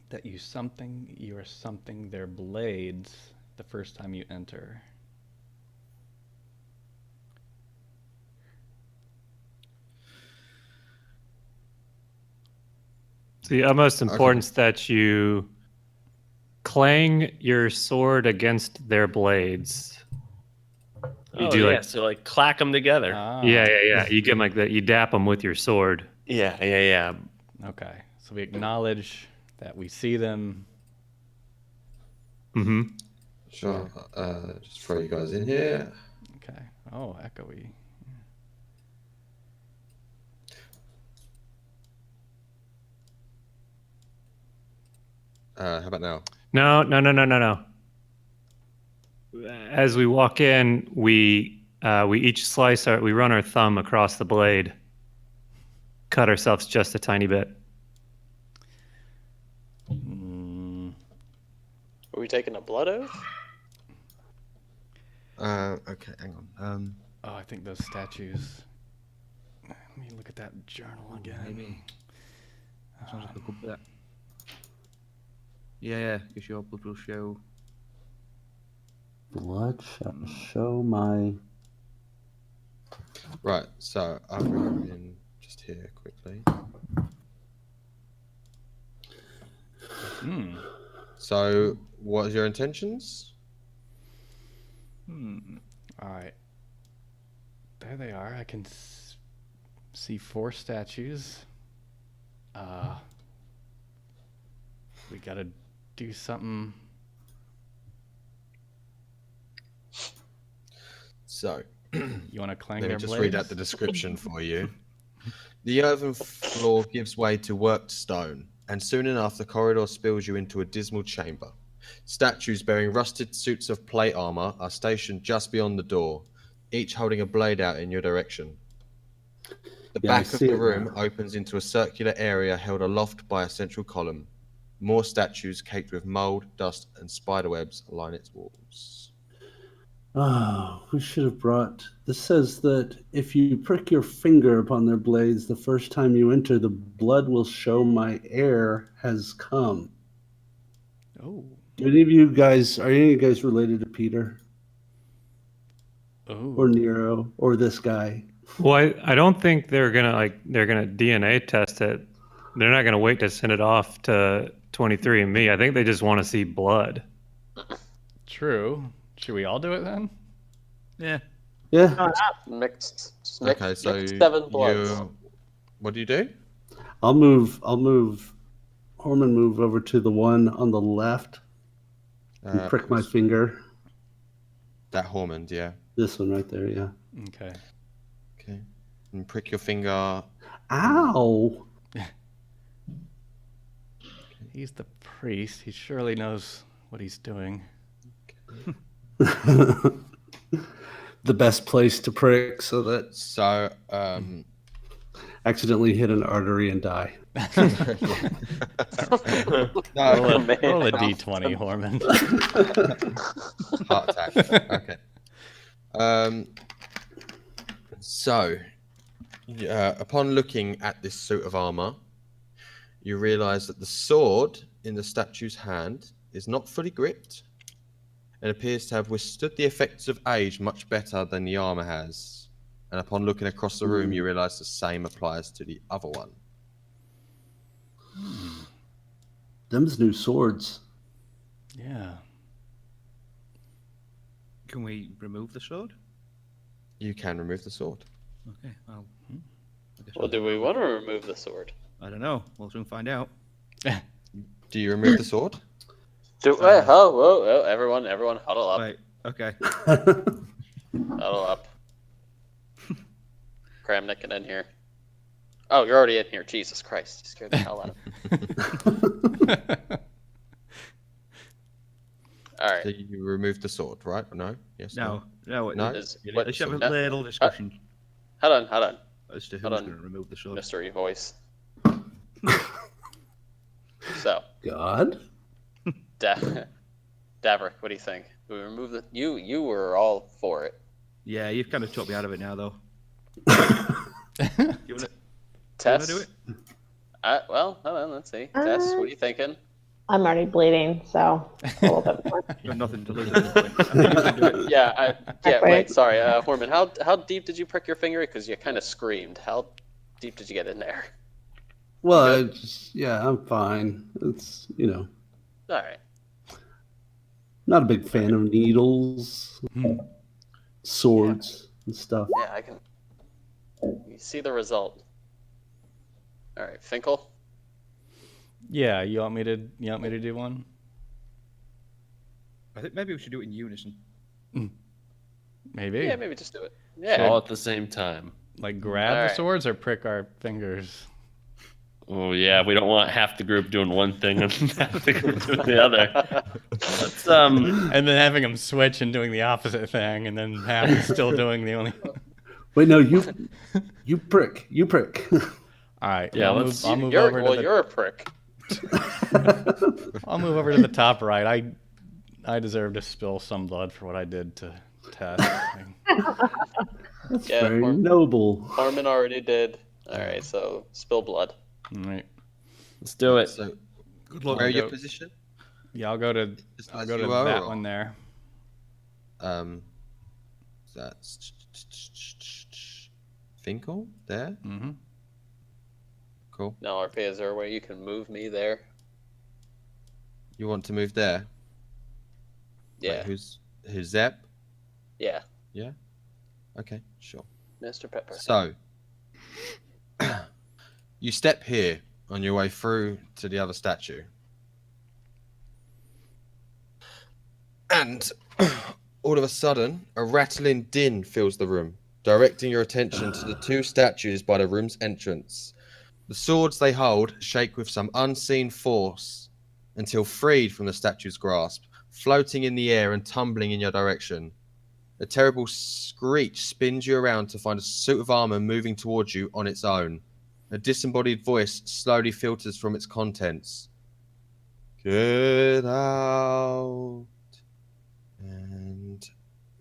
That you are something their blades the first time you enter. It's the utmost importance that you clang your sword against their blades. You Oh, do yeah, like, so like clack them together. Ah, yeah. You get like that. You dap them with your sword. Yeah. Okay. So we acknowledge that we see them. Mm-hmm. sure. Just throw you guys in here. Okay. Oh, echoey. How about now? No. As we walk in, we each we run our thumb across the blade, cut ourselves just a tiny bit. Mm, Are we taking a blood oath? Okay, hang on. oh, I think those statues. Let me look at that journal again. Maybe. That sounds like a good bet. Yeah, because your blood will show. Blood shall show my. Right, so I'll bring you in just here quickly. Hmm. So, what are your intentions? All right. There they are. I can see 4 statues. We gotta do something. So, You want to clang let me their just blades? read out the description for you. The earthen floor gives way to worked stone, and soon enough the corridor spills you into a dismal chamber. Statues bearing rusted suits of plate armor are stationed just beyond the door, each holding a blade out in your direction. The Yeah, I back of see the it room now. opens into a circular area held aloft by a central column. More statues caked with mold, dust, and spiderwebs line its walls. Oh, we should have brought. This says that if you prick your finger upon their blades the first time you enter, the blood will show my heir has come. Oh. Any of you guys are any of you guys related to Peter or Ooh. Nero or this guy? Well, I don't think they're gonna DNA test it. They're not gonna wait to send it off to 23andMe. I think they just want to see blood. True. Should we all do it then? Yeah. Yeah, Mixed. Okay, so mixed 7 bloods. what do you do? I'll move. Horman, move over to the one on the left and prick my finger. That Hormond, yeah. This one right there. Yeah. Okay. Okay. And prick your finger. Ow! He's the priest. He surely knows what he's doing. The best place to prick so that So, accidentally hit an artery and die. Roll no, man. roll a d20, Horman. heart attack. Okay. So, upon looking at this suit of armor, you realize that the sword in the statue's hand is not fully gripped and appears to have withstood the effects of age much better than the armor has. And upon looking across the room, you realize the same applies to the other one. Them's new swords. Yeah. Can we remove the sword? You can remove the sword. Okay. Well, I guess Well, do we want to remove the sword? I don't know. We'll soon find out. Do you remove the sword? Whoa, everyone, huddle up, Right. Okay. huddle up. Kramnik, get in here. Oh, you're already in here. Jesus Christ, you scared the hell out of me. All right. So you remove the sword, right? Or no? Yes. No. No. No? Is- You what- Let's have a no, little discussion Hold on, as to who's hold on. going to remove the sword. mystery voice. So, God. Daverick, what do you think? Do we remove the? You were all for it. Yeah, you've kind of talked me out of it now, though. You want to Tess, do it? well, hold on, let's see. Tess, what are you thinking? I'm already bleeding, so a little bit more. You've got nothing to lose at this point. I think you can do it. Yeah, Right. wait, sorry, Horman, how deep did you prick your finger? Because you kind of screamed. How deep did you get in there? Well, I'm fine. It's All right. not a big fan of needles, swords, and stuff. Yeah, I can. You see the result. All right, Finkel. Yeah, you want me to do one? I think maybe we should do it in unison. Maybe. Yeah, maybe just do it. Yeah. All at the same time. Like grab the Alright. swords or prick our fingers. Oh yeah, we don't want half the group doing one thing and half the group doing the other. Let's And then having them switch and doing the opposite thing, and then half is still doing the only. Wait, no, you prick. All right. Yeah, I'll move over to the. You're a prick. I'll move over to the top right. I deserve to spill some blood for what I did to Tess. That's Yeah, very or- noble. Harmon already did. All right, so spill blood. All right. let's do it. So, Good luck. where are I'll your go- position? Yeah, I'll go to Just I'll as go to you are, that or- one there. That's Finkel there. Mm-hmm. Cool. Now, RP, is there a way you can move me there? You want to move there? Wait, Yeah, who's Zep? yeah, Okay, sure. Mr. Pepper. So, you step here on your way through to the other statue. And all of a sudden, a rattling din fills the room, directing your attention to the two statues by the room's entrance. The swords they hold shake with some unseen force until freed from the statue's grasp, floating in the air and tumbling in your direction. A terrible screech spins you around to find a suit of armor moving towards you on its own. A disembodied voice slowly filters from its contents. Get out. And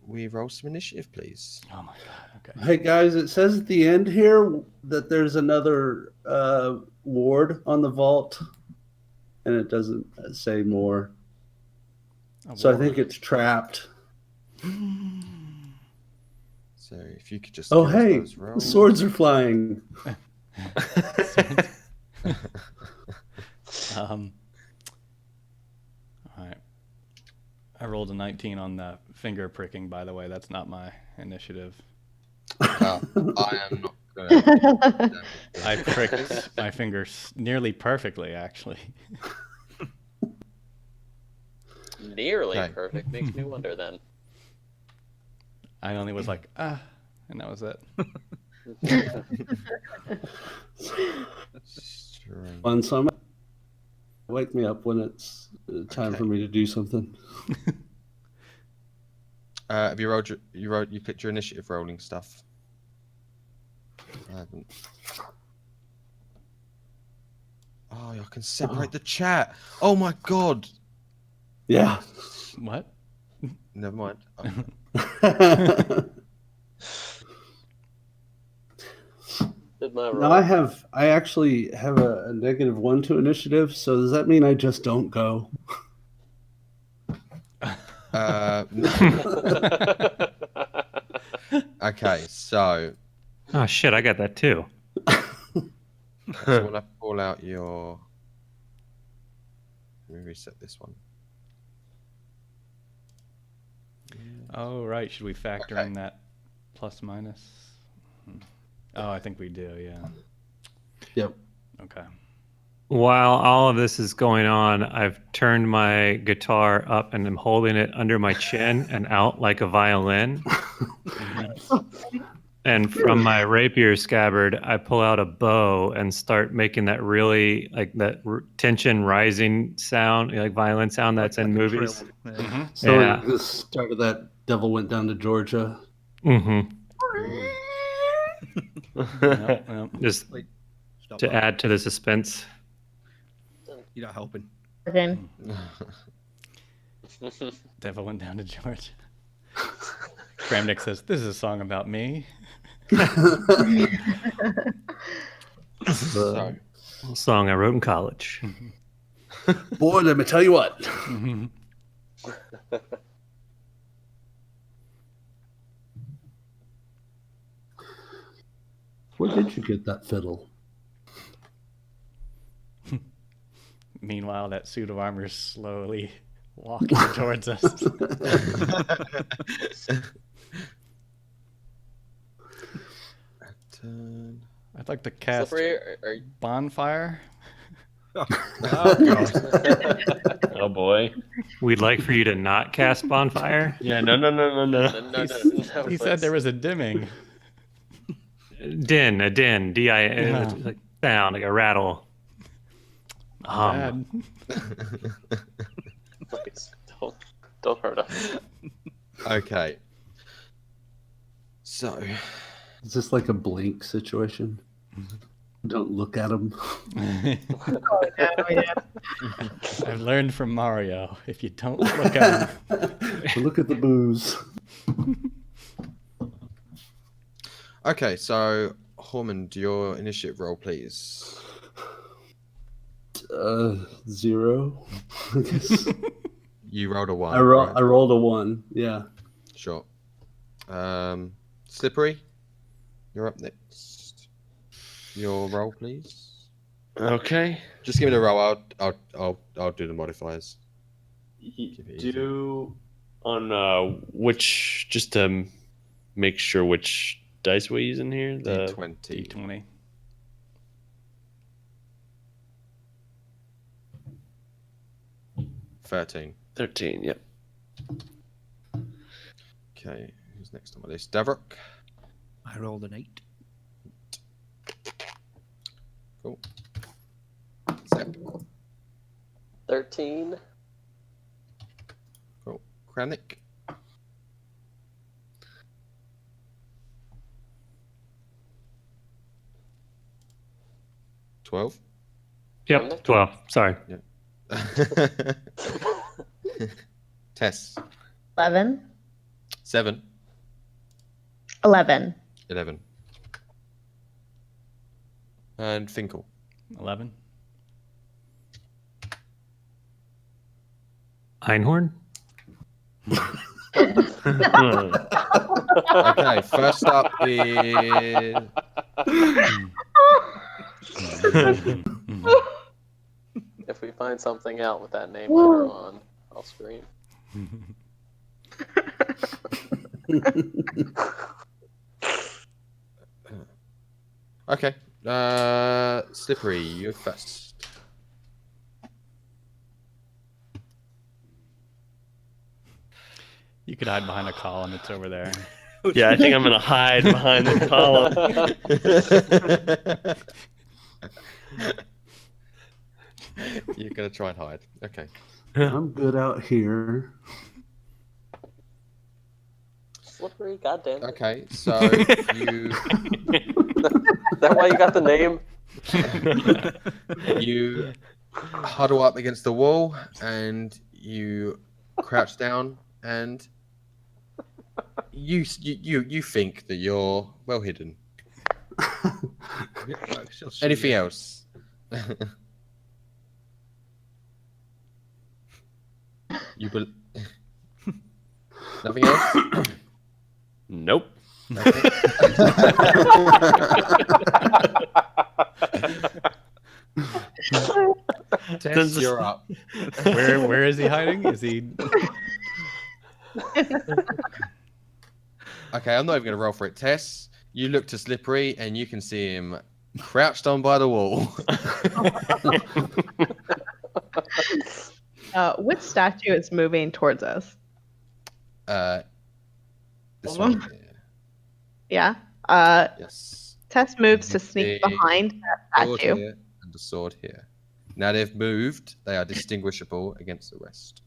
we roll some initiative, please. Oh my god. Okay. Hey guys, it says at the end here that there's another ward on the vault, and it doesn't say more. So I think it's trapped. So if you could just Oh, give us hey, those the rolls. swords are flying. All right. I rolled a 19 on the finger pricking, by the way. That's not my initiative. I am not gonna. I pricked my fingers nearly perfectly, actually. Nearly Okay. perfect. Makes me wonder then. I only was like, and that was it. Strange. Fun summer. Wake me up when it's time for Okay. me to do something. Have you rolled? You picked your initiative rolling stuff. I haven't. Oh, I can separate the chat. Oh my god. Yeah. What? Never mind. Did my No, roll. I actually have a -1 to initiative. So does that mean I just don't go? Okay, so Oh shit, I got that too. when I pull out your, let me reset this one. Oh, right. Should we factor Okay. in that plus minus? Oh, I think we do, yeah. Yep. Okay. While all of this is going on, I've turned my guitar up and I'm holding it under my chin and out like a violin. And from my rapier scabbard, I pull out a bow and start making that really like that tension rising sound, like violin sound that's in Like a movies. trill. Yeah. So Yeah. the start of that Devil Went Down to Georgia. Mm-hmm. Yep. Just Wait, stop to that. add to the suspense. You're not helping. Again. Devil Went Down to Georgia. Kramnik says, "This is a song about me." So, A song I wrote in college. Boy, let me tell you what. Where did you get that fiddle? Meanwhile, that suit of armor is slowly walking towards us. turn. I'd like to cast Slippery, are Bonfire. Oh, God. Oh boy. We'd like for you to not cast Bonfire. Yeah, no. no, He said there was a dimming. Din, a din, D-I, Yeah. like sound, like a rattle. Bad. Please, don't hurt us. Okay. So, Is this like a Blink situation? Don't look at him. I've learned from Mario. If you don't look at him, Look at the booze. okay, so Hormond, your initiative roll, please. 0. I guess. You rolled a one. I right? rolled a 1. Yeah. Sure. Slippery, you're up next. Your roll, please. Okay. Just give me the roll. I'll do the modifiers. Keep it easy. Do on which, just to make sure which dice we're using here. The D20. D20. 13. 13. Yep. Okay, who's next on my list? Davrock. I rolled an 8. Cool. Zep. 13. Cool. Kranich. $12. Yep, 12. Sorry. Tess. 11. 7. 11. 11. And Finkel. 11. Einhorn? Okay, first up is If we find something out with that name later on, I'll scream. okay. Slippery, you're first. You could hide behind a column. It's over there. Yeah, I think I'm gonna hide behind the column. You're gonna try and hide. Okay. I'm good out here. Slippery, goddamn. it. Okay, so you Is that why you got the name? you huddle up against the wall and you crouch down and you think that you're well hidden. Anything else? You bel Nothing else? Nope. Tess, you're up. Where is he hiding? Is he? Okay, I'm not even going to roll for it. Tess, you look to Slippery and you can see him crouched on by the wall. Which statue is moving towards us? This Hold one on. here. Yeah. Yes. Tess moves to The sneak behind that sword statue. here and the sword here. Now they've moved. They are distinguishable against the rest.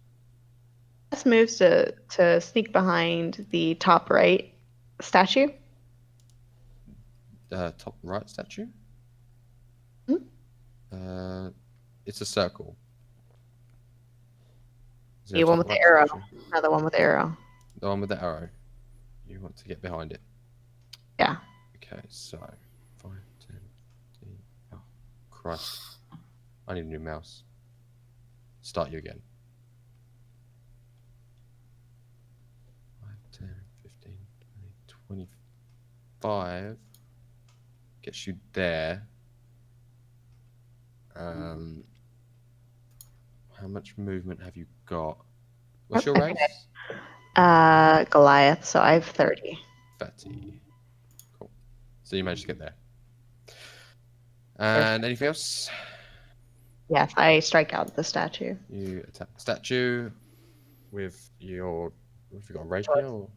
Tess moves to sneak behind the top right statue. Top right statue? Hmm? It's a circle. Is there The a one top with the right arrow. statue? Another one with the arrow. The one with the arrow. You want to get behind it. Yeah. Okay, so 5, 10, 15. Oh, Christ. I need a new mouse. Start you again. 5, 10, 15, 20, 25. Gets you there. How much movement have you got? What's your race? Goliath, so I have 30. 30. Cool. So you managed to get there. And anything else? Yes, I strike out the statue. You attack the statue with your. Have you got a rapier or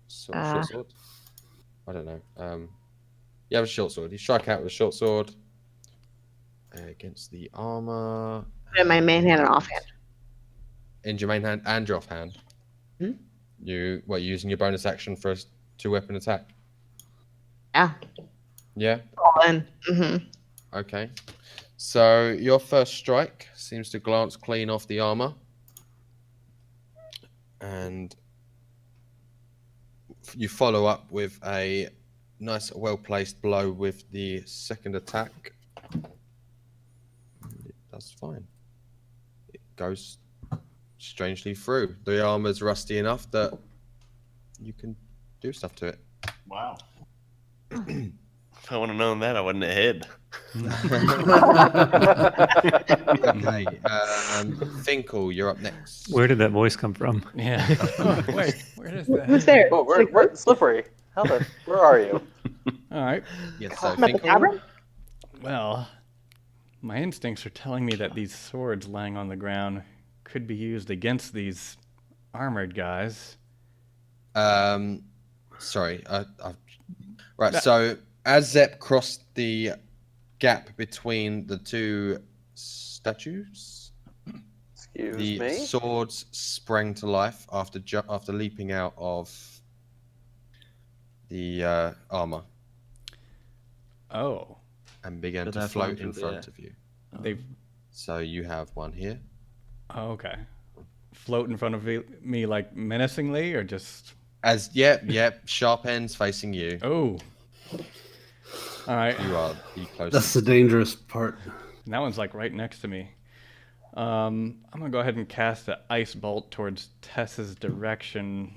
short sword? I don't know. You have a short sword. You strike out with a short sword against the armor. In my main hand and offhand. In your main hand and your offhand. Hmm? You're using your bonus action for a 2-weapon attack? Yeah. Yeah? All in. Mm-hmm. Okay. So your first strike seems to glance clean off the armor. And you follow up with a nice, well-placed blow with the second attack. And it does fine. It goes strangely through. The armor's rusty enough that you can do stuff to it. Wow. If I would have known that, I wouldn't have hid. Okay. Finkel, you're up next. Where did that voice come from? Yeah. Wait, where is that? Who's there? Oh, where Slippery? Where are you? All right. Yes, so I'm at the Finkel. tavern? Well, my instincts are telling me that these swords lying on the ground could be used against these armored guys. Sorry. Right. So as Zep crossed the gap between the two statues, Excuse the me. swords sprang to life after leaping out of the armor Oh, and began Did to I float fly in through front there? of you. they've. So you have one here. Oh, okay. Float in front of me like menacingly, or just. Yep, sharp ends facing you. Oh. All right. You are the closest. That's the dangerous part. And that one's like right next to me. I'm gonna go ahead and cast the ice bolt towards Tess's direction.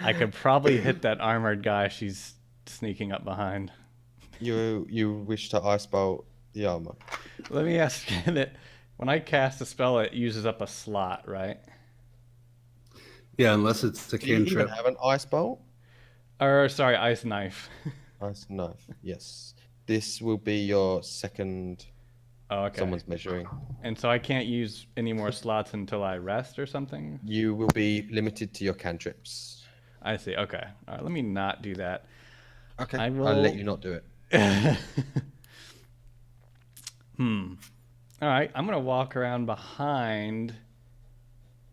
I could probably hit that armored guy she's sneaking up behind. You wish to ice bolt the armor. Let me ask you that when I cast a spell, it uses up a slot, right? Yeah, unless it's a Do you even cantrip. have an ice bolt? Or sorry, ice knife. Ice knife. Yes. This will be your second. Oh, okay. Someone's measuring. And so I can't use any more slots until I rest or something? You will be limited to your cantrips. I see. Okay. All right. Let me not do that. Okay. I I'll will- let you not do it. All right. I'm going to walk around behind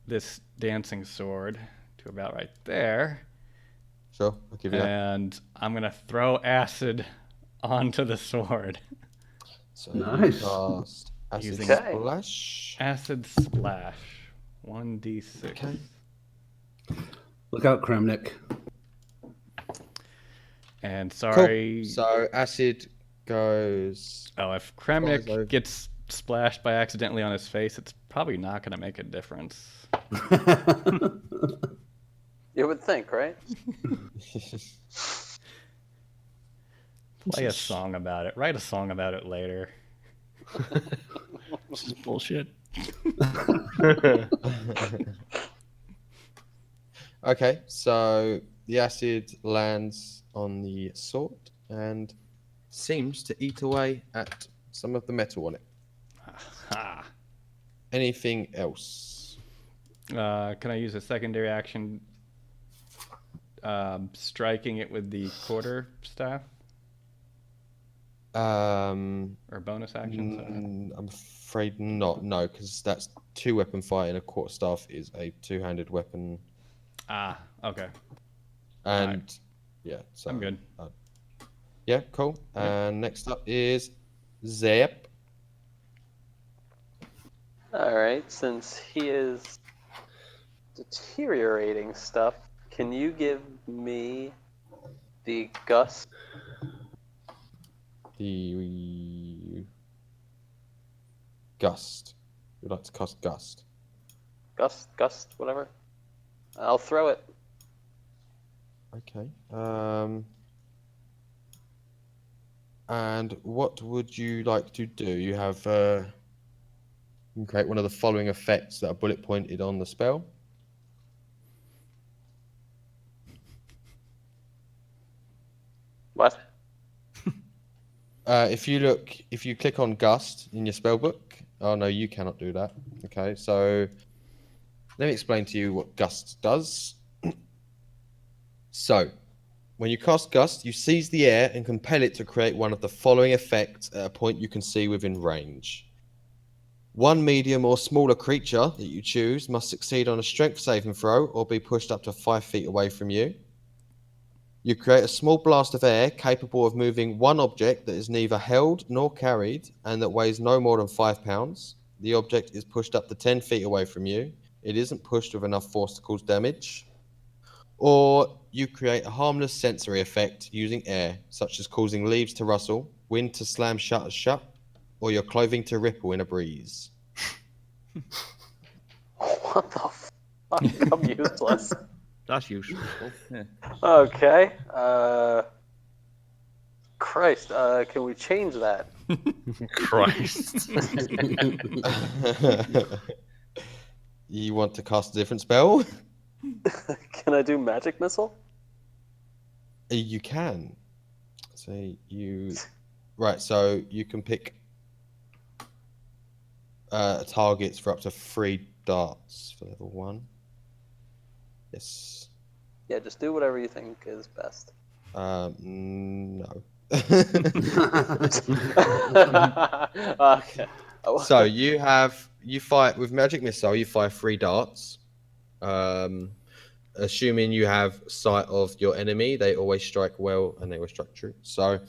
this dancing sword to about right there. Sure. I'll give you that. And I'm going to throw acid onto the sword. So Nice. cast acid Using- Okay. splash. Acid splash. 1d6. Okay. Look out, Kramnik. And Cool. sorry. So acid goes. Oh, if Flies over. Kramnik gets splashed by accidentally on his face, it's probably not going to make a difference. You would think, right? Play a song about it. Write a song about it later. This is bullshit. Okay, so the acid lands on the sword and seems to eat away at some of the metal on it. Ha. Anything else? Can I use a secondary action striking it with the quarter staff? Or bonus action? Sorry. I'm afraid not. No, because that's 2-weapon fight, and a quarterstaff is a 2-handed weapon. Ah, okay. And yeah, so I'm good. Yeah, cool. And next up is Zep. All right. Since he is deteriorating stuff, can you give me the gust? The gust. You'd like to cast gust. Gust, whatever. I'll throw it. Okay. And what would you like to do? You have you can create one of the following effects that are bullet pointed on the spell. What? If you click on gust in your spell book. Oh no, you cannot do that. Okay, so let me explain to you what gust does. So, when you cast gust, you seize the air and compel it to create one of the following effects at a point you can see within range. One medium or smaller creature that you choose must succeed on a strength saving throw or be pushed up to 5 feet away from you. You create a small blast of air capable of moving one object that is neither held nor carried and that weighs no more than 5 pounds. The object is pushed up to 10 feet away from you. It isn't pushed with enough force to cause damage. Or you create a harmless sensory effect using air, such as causing leaves to rustle, wind to slam shutters shut, or your clothing to ripple in a breeze. What the fuck? I'm useless. That's useful. Yeah. Okay. Christ. Can we change that? Christ. You want to cast a different spell? Can I do magic missile? You can. So you... Right, so you can pick targets for up to 3 darts for level 1. Yes. Yeah, just do whatever you think is best. No. Okay. So you fire with magic missile. You fire 3 darts. Assuming you have sight of your enemy, they always strike well and they always strike true. So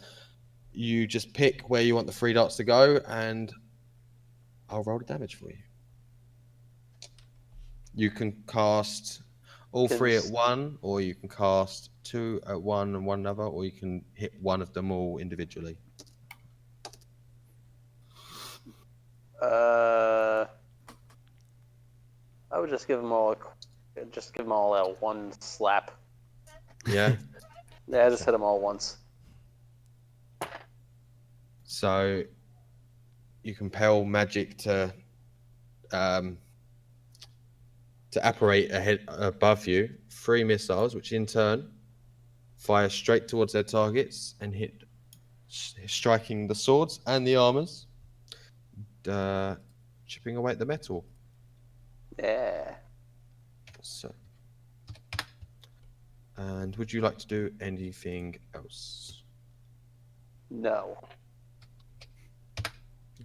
you just pick where you want the 3 darts to go, and I'll roll the damage for you. You can cast all 3 at one, or you can cast 2 at one and one another, or you can hit one of them all individually. I would just give them all that one slap. Yeah. Yeah, I just hit them all once. So you compel magic to apparate ahead above you. 3 missiles, which in turn fire straight towards their targets and hit, striking the swords and the armors, chipping away at the metal. Yeah. So, and would you like to do anything else? No.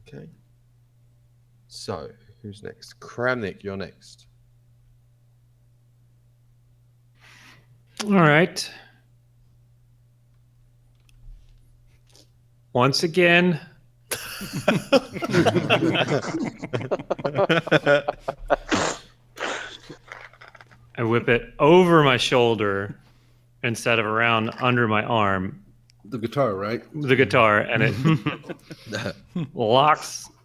Okay. So, who's next? Kramnik, you're next. All right. Once again, I whip it over my shoulder instead of around under my arm, The guitar, right? the guitar, and it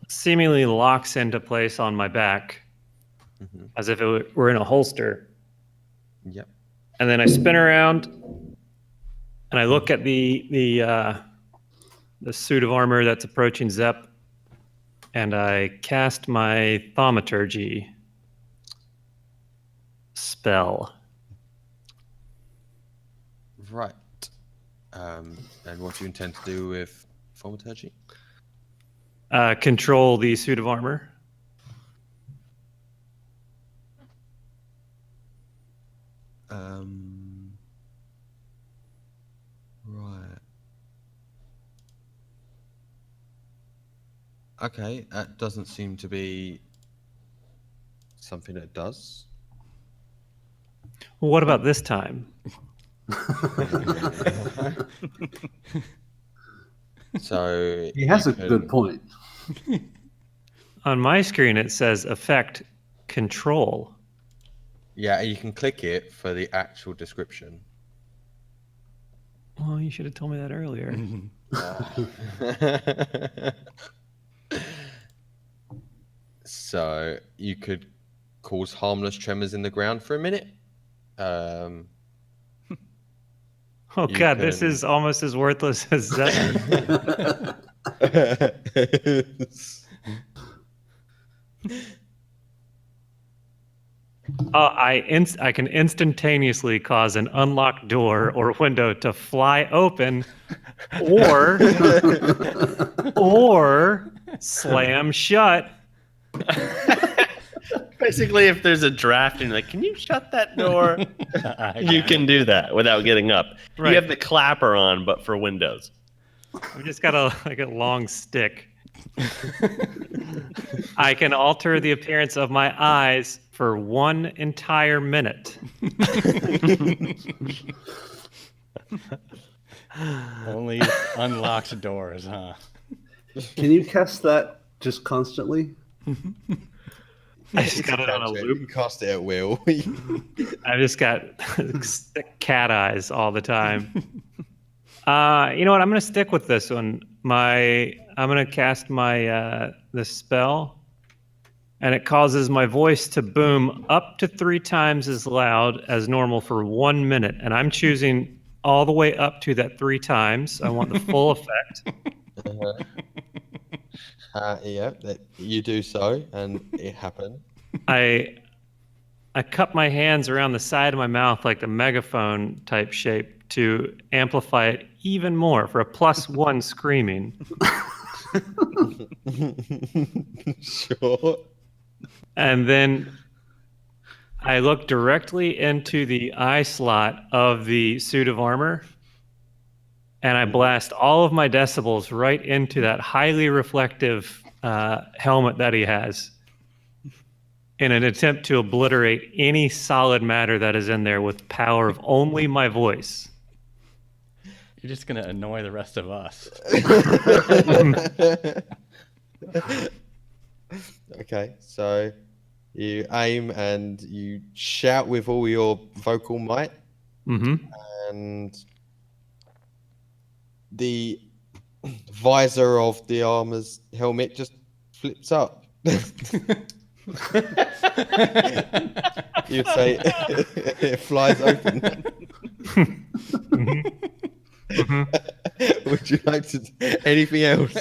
seemingly locks into place on my back as if it were in a holster. Yep. And then I spin around and I look at the suit of armor that's approaching Zep, and I cast my thaumaturgy spell. Right. And what do you intend to do with thaumaturgy? Control the suit of armor. Right. Okay, that doesn't seem to be something it does. Well, what about this time? So He has you a good point. On my screen, it says effect control. Yeah, you can click it for the actual description. Well, you should have told me that earlier. So you could cause harmless tremors in the ground for a minute. Oh You god, this can- is almost as worthless as that. I can instantaneously cause an unlocked door or window to fly open, or slam shut. Basically, if there's a draft and like, can you shut that door? You can do that without getting up. Right. You have the clapper on, but for windows. I've just got a long stick. I can alter the appearance of my eyes for 1 entire minute. Only unlocked doors, huh? Can you cast that just constantly? I just got it on a You loop. can cast it at will. I've just got cat eyes all the time. You know what? I'm gonna stick with this one. I'm gonna cast my the spell, and it causes my voice to boom up to 3 times as loud as normal for 1 minute, and I'm choosing all the way up to that 3 times. I want the full effect. Yeah, you do so, and it happened. I cup my hands around the side of my mouth like the megaphone type shape to amplify it even more for a +1 screaming. Sure. And then I look directly into the eye slot of the suit of armor, and I blast all of my decibels right into that highly reflective helmet that he has in an attempt to obliterate any solid matter that is in there with power of only my voice. You're just gonna annoy the rest of us. Okay, so you aim and you shout with all your vocal might, Mm-hmm. and the visor of the armor's helmet just flips up, You'd say it flies open. Would you like to anything else?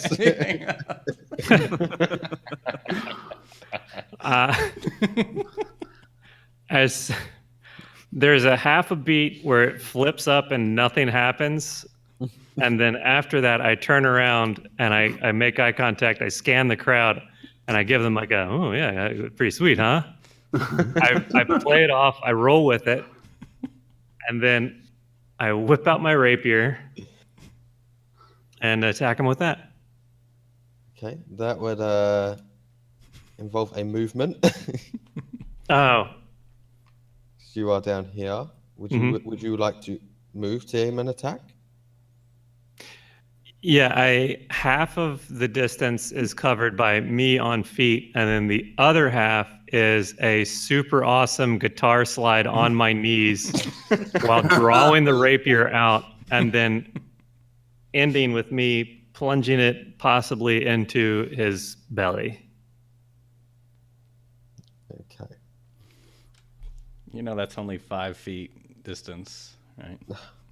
As there's a half a beat where it flips up and nothing happens. And then after that, I turn around and I make eye contact. I scan the crowd and I give them like a, oh, yeah, pretty sweet, huh? I play it off. I roll with it. And then I whip out my rapier and attack them with that. Okay, that would involve a movement. Oh, You are down here. Would you like to move to him and attack? yeah. Half of the distance is covered by me on feet, and then the other half is a super awesome guitar slide on my knees while drawing the rapier out, and then ending with me plunging it possibly into his belly. Okay. You know that's only 5 feet distance, right?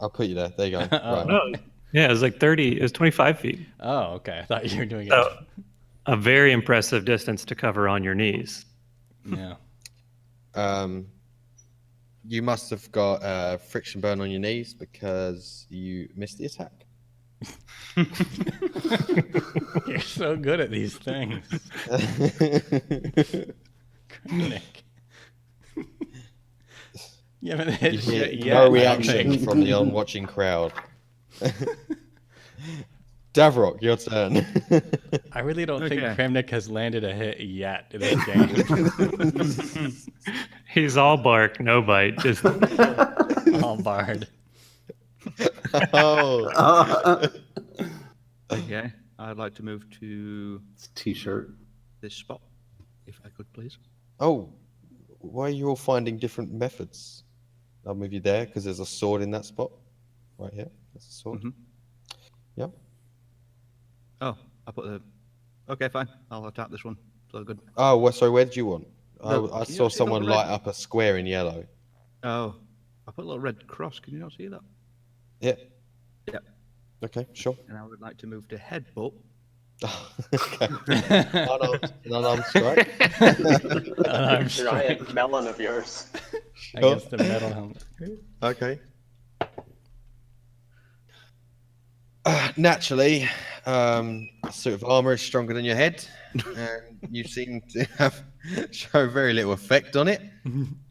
I'll put you there. There you go. Oh. Right. No, yeah, it was like 30. It was 25 feet. Oh, okay. I thought you were doing it. So, a very impressive distance to cover on your knees. Yeah. You must have got friction burn on your knees because you missed the attack. You're so good at these things. Nick. You haven't hit You hear shit yet. no I don't reaction think. from the on-watching crowd. Davrock, your turn. I really don't think Okay. Kramnik has landed a hit yet in this game. He's all bark, no bite. Just All barred. Oh. Okay, I'd like to move to It's a t-shirt. this spot, if I could, please. Oh, why are you all finding different methods? I'll move you there because there's a sword in that spot. Right here. That's a sword. Mhm. Yep. Oh, I put the. Okay, fine. I'll attack this one. So good. Oh, well, so where did you want? No, I can you saw not see the someone red? light up a square in yellow. Oh, I put a little red cross. Can you not see that? Yeah. Yep. Okay, sure. And I would like to move to headbutt. Okay. Unarmed strike. I'm Giant melon of yours. against the metal helmet. Okay. Naturally, a suit of armor is stronger than your head, and you seem to have show very little effect on it.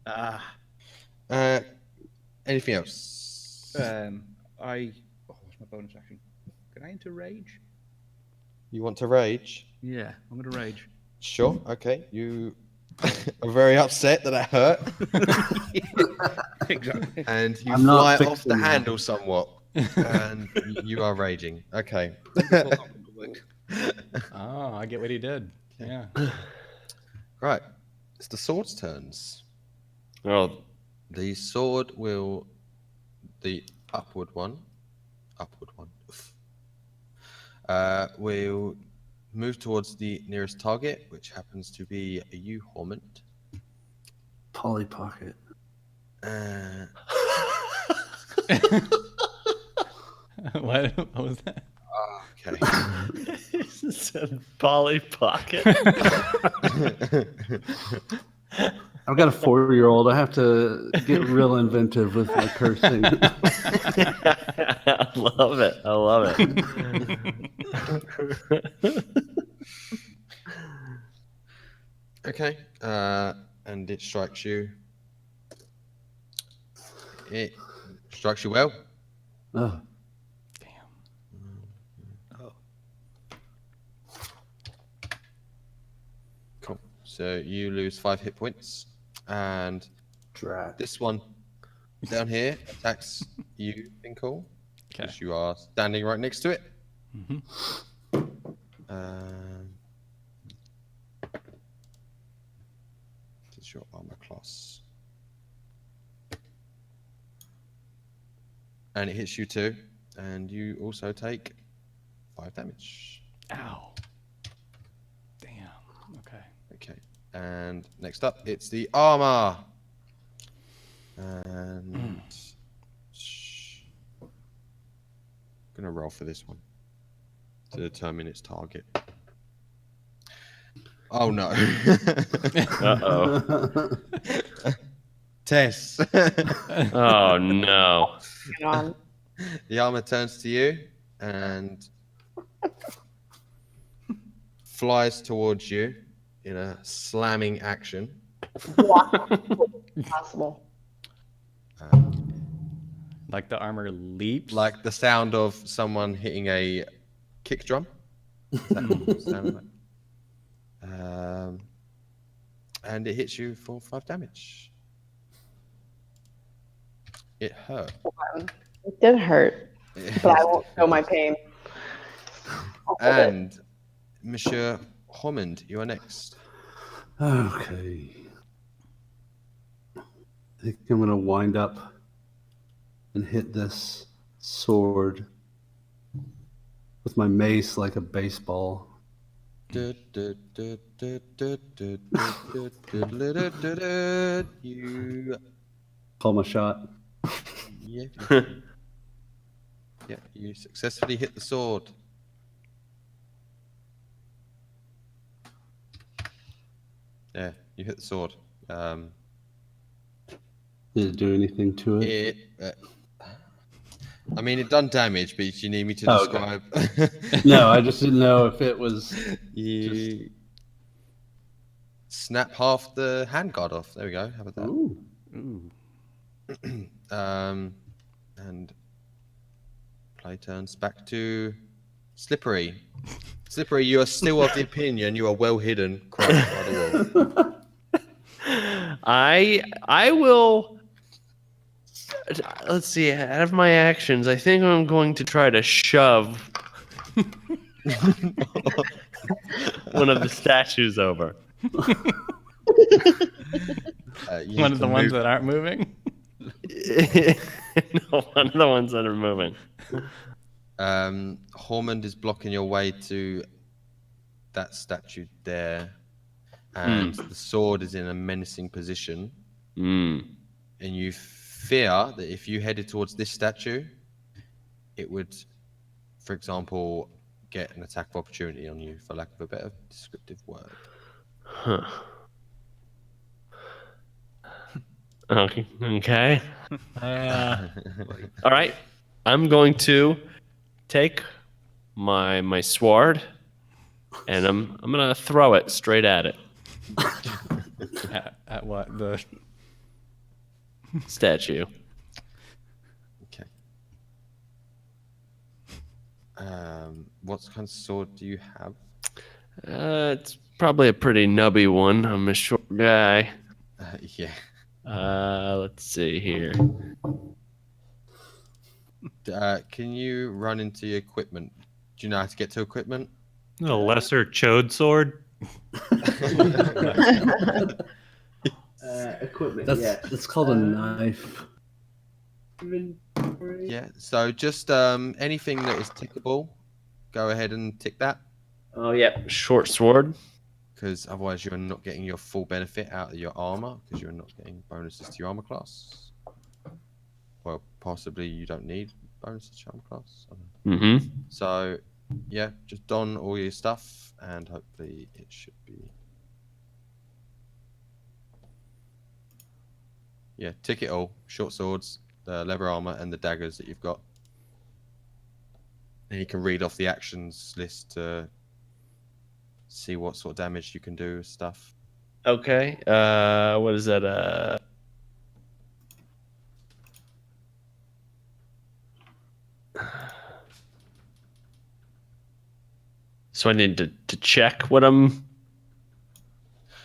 Ah. Anything else? Oh, what's my bonus action? Can I enter rage? You want to rage? Yeah, I'm gonna rage. Sure. Okay. You are very upset that hurt, Exactly. and you I'm not fly off fixing the that. handle somewhat, and you are raging. Okay. Oh, I get what he did. Yeah. Right. It's the sword's turns. Oh, The sword will, the upward one, will move towards the nearest target, which happens to be you, Hormond. Polly Pocket. What was that? Okay. said Polly Pocket. I've got a 4-year-old. I have to get real inventive with my cursing. I love it. I love it. Okay. And it strikes you. It strikes you well. Oh, Cool. So you lose 5 hit points, and drat. this one down here attacks you, Finkel, Okay. because you are standing right next to it. Mhm. This is your armor class, and it hits you too, and you also take 5 damage. Ow. Damn. Okay. Okay. And next up, it's the armor. And gonna roll for this one to determine its target. Oh no. Uh-oh. Tess. Oh no. Hang on. The armor turns to you and flies towards you in a slamming action. Possible. Like the armor leaps. Like the sound of someone hitting a kick drum. Is that what it sounded like? And it hits you for 5 damage. It hurt. It did hurt, but I won't show my pain. I'll hold it. And Monsieur Hammond, you are next. Okay. I think I'm gonna wind up and hit this sword with my mace like a baseball. You Call my shot. yeah. Yeah, you successfully hit the sword. Yeah, you hit the sword. Did it do anything to it? I mean, it done damage, but you need me to Oh, describe. No, I just didn't know if it was. You snap half the handguard off. There we go. How about that? Ooh. Ooh. And play turns back to Slippery. Slippery, you are still of the opinion you are well hidden, crouched by the wall. I will. Let's see. Out of my actions, I think I'm going to try to shove one of the statues over. You One of the can ones move- that aren't moving. No, one of the ones that are moving. Hormond is blocking your way to that statue there, and the sword is in a menacing position. Mm. And you fear that if you headed towards this statue, it would, for example, get an attack of opportunity on you, for lack of a better descriptive word. Huh. Okay. All right. I'm going to take my sword, and I'm gonna throw it straight at it. At what? The Statue. Okay. What kind of sword do you have? It's probably a pretty nubby one. I'm a short guy. Yeah. Let's see here. Can you run into your equipment? Do you know how to get to equipment? A lesser chode sword. Equipment. It's called a knife. Yeah. So just anything that is tickable, go ahead and tick that, Oh, yeah. Short sword. because otherwise you're not getting your full benefit out of your armor, because you're not getting bonuses to your armor class. Well, possibly you don't need bonuses to your armor class. I don't know. Mm-hmm. So, yeah, just don all your stuff, and hopefully it should be. Yeah, tick it all. Short swords, the leather armor, and the daggers that you've got. And you can read off the actions list to see what sort of damage you can do with stuff. Okay. What is that? So I need to check what I'm.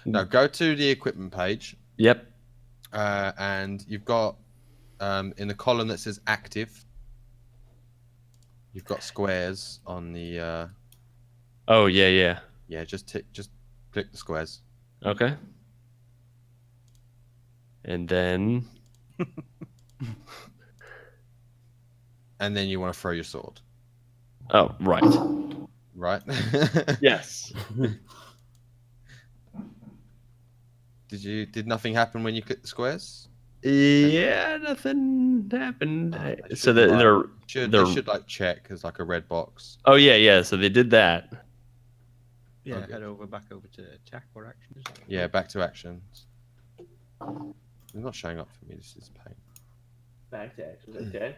Now go to the equipment page, Yep. and you've got in the column that says active, you've got squares on the. Oh yeah. Yeah, just click the squares. Okay. And then. And then you want to throw your sword, Oh right. right? Yes. Did nothing happen when you clicked the squares? Yeah, nothing happened. They So should, they're they should like check as like a red box. oh yeah. So they did that. Yeah, Okay. back over to attack or action. Is it? Yeah, back to actions. It's not showing up for me. This is a pain. Back to actions. Okay.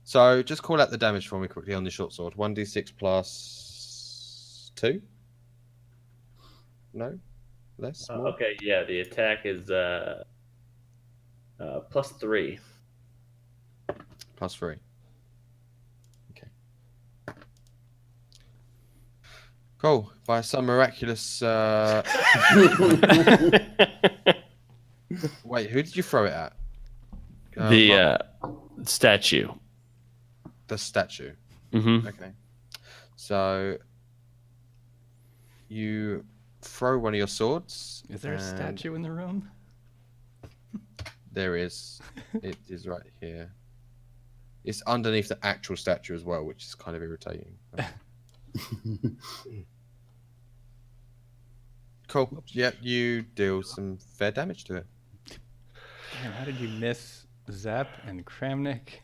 So just call out the damage for me quickly on the short sword. 1d6 plus 2. No, less. More? Okay. Yeah, the attack is plus 3. Plus 3. Okay. Cool. By some miraculous. Wait, who did you throw it at? The statue. The statue. Mm-hmm. Okay. So you throw one of your swords. Is there a and statue in the room? There is. It is right here. It's underneath the actual statue as well, which is kind of irritating. Cool. Yep, you deal some fair damage to it. Damn, how did you miss Zep and Kramnik?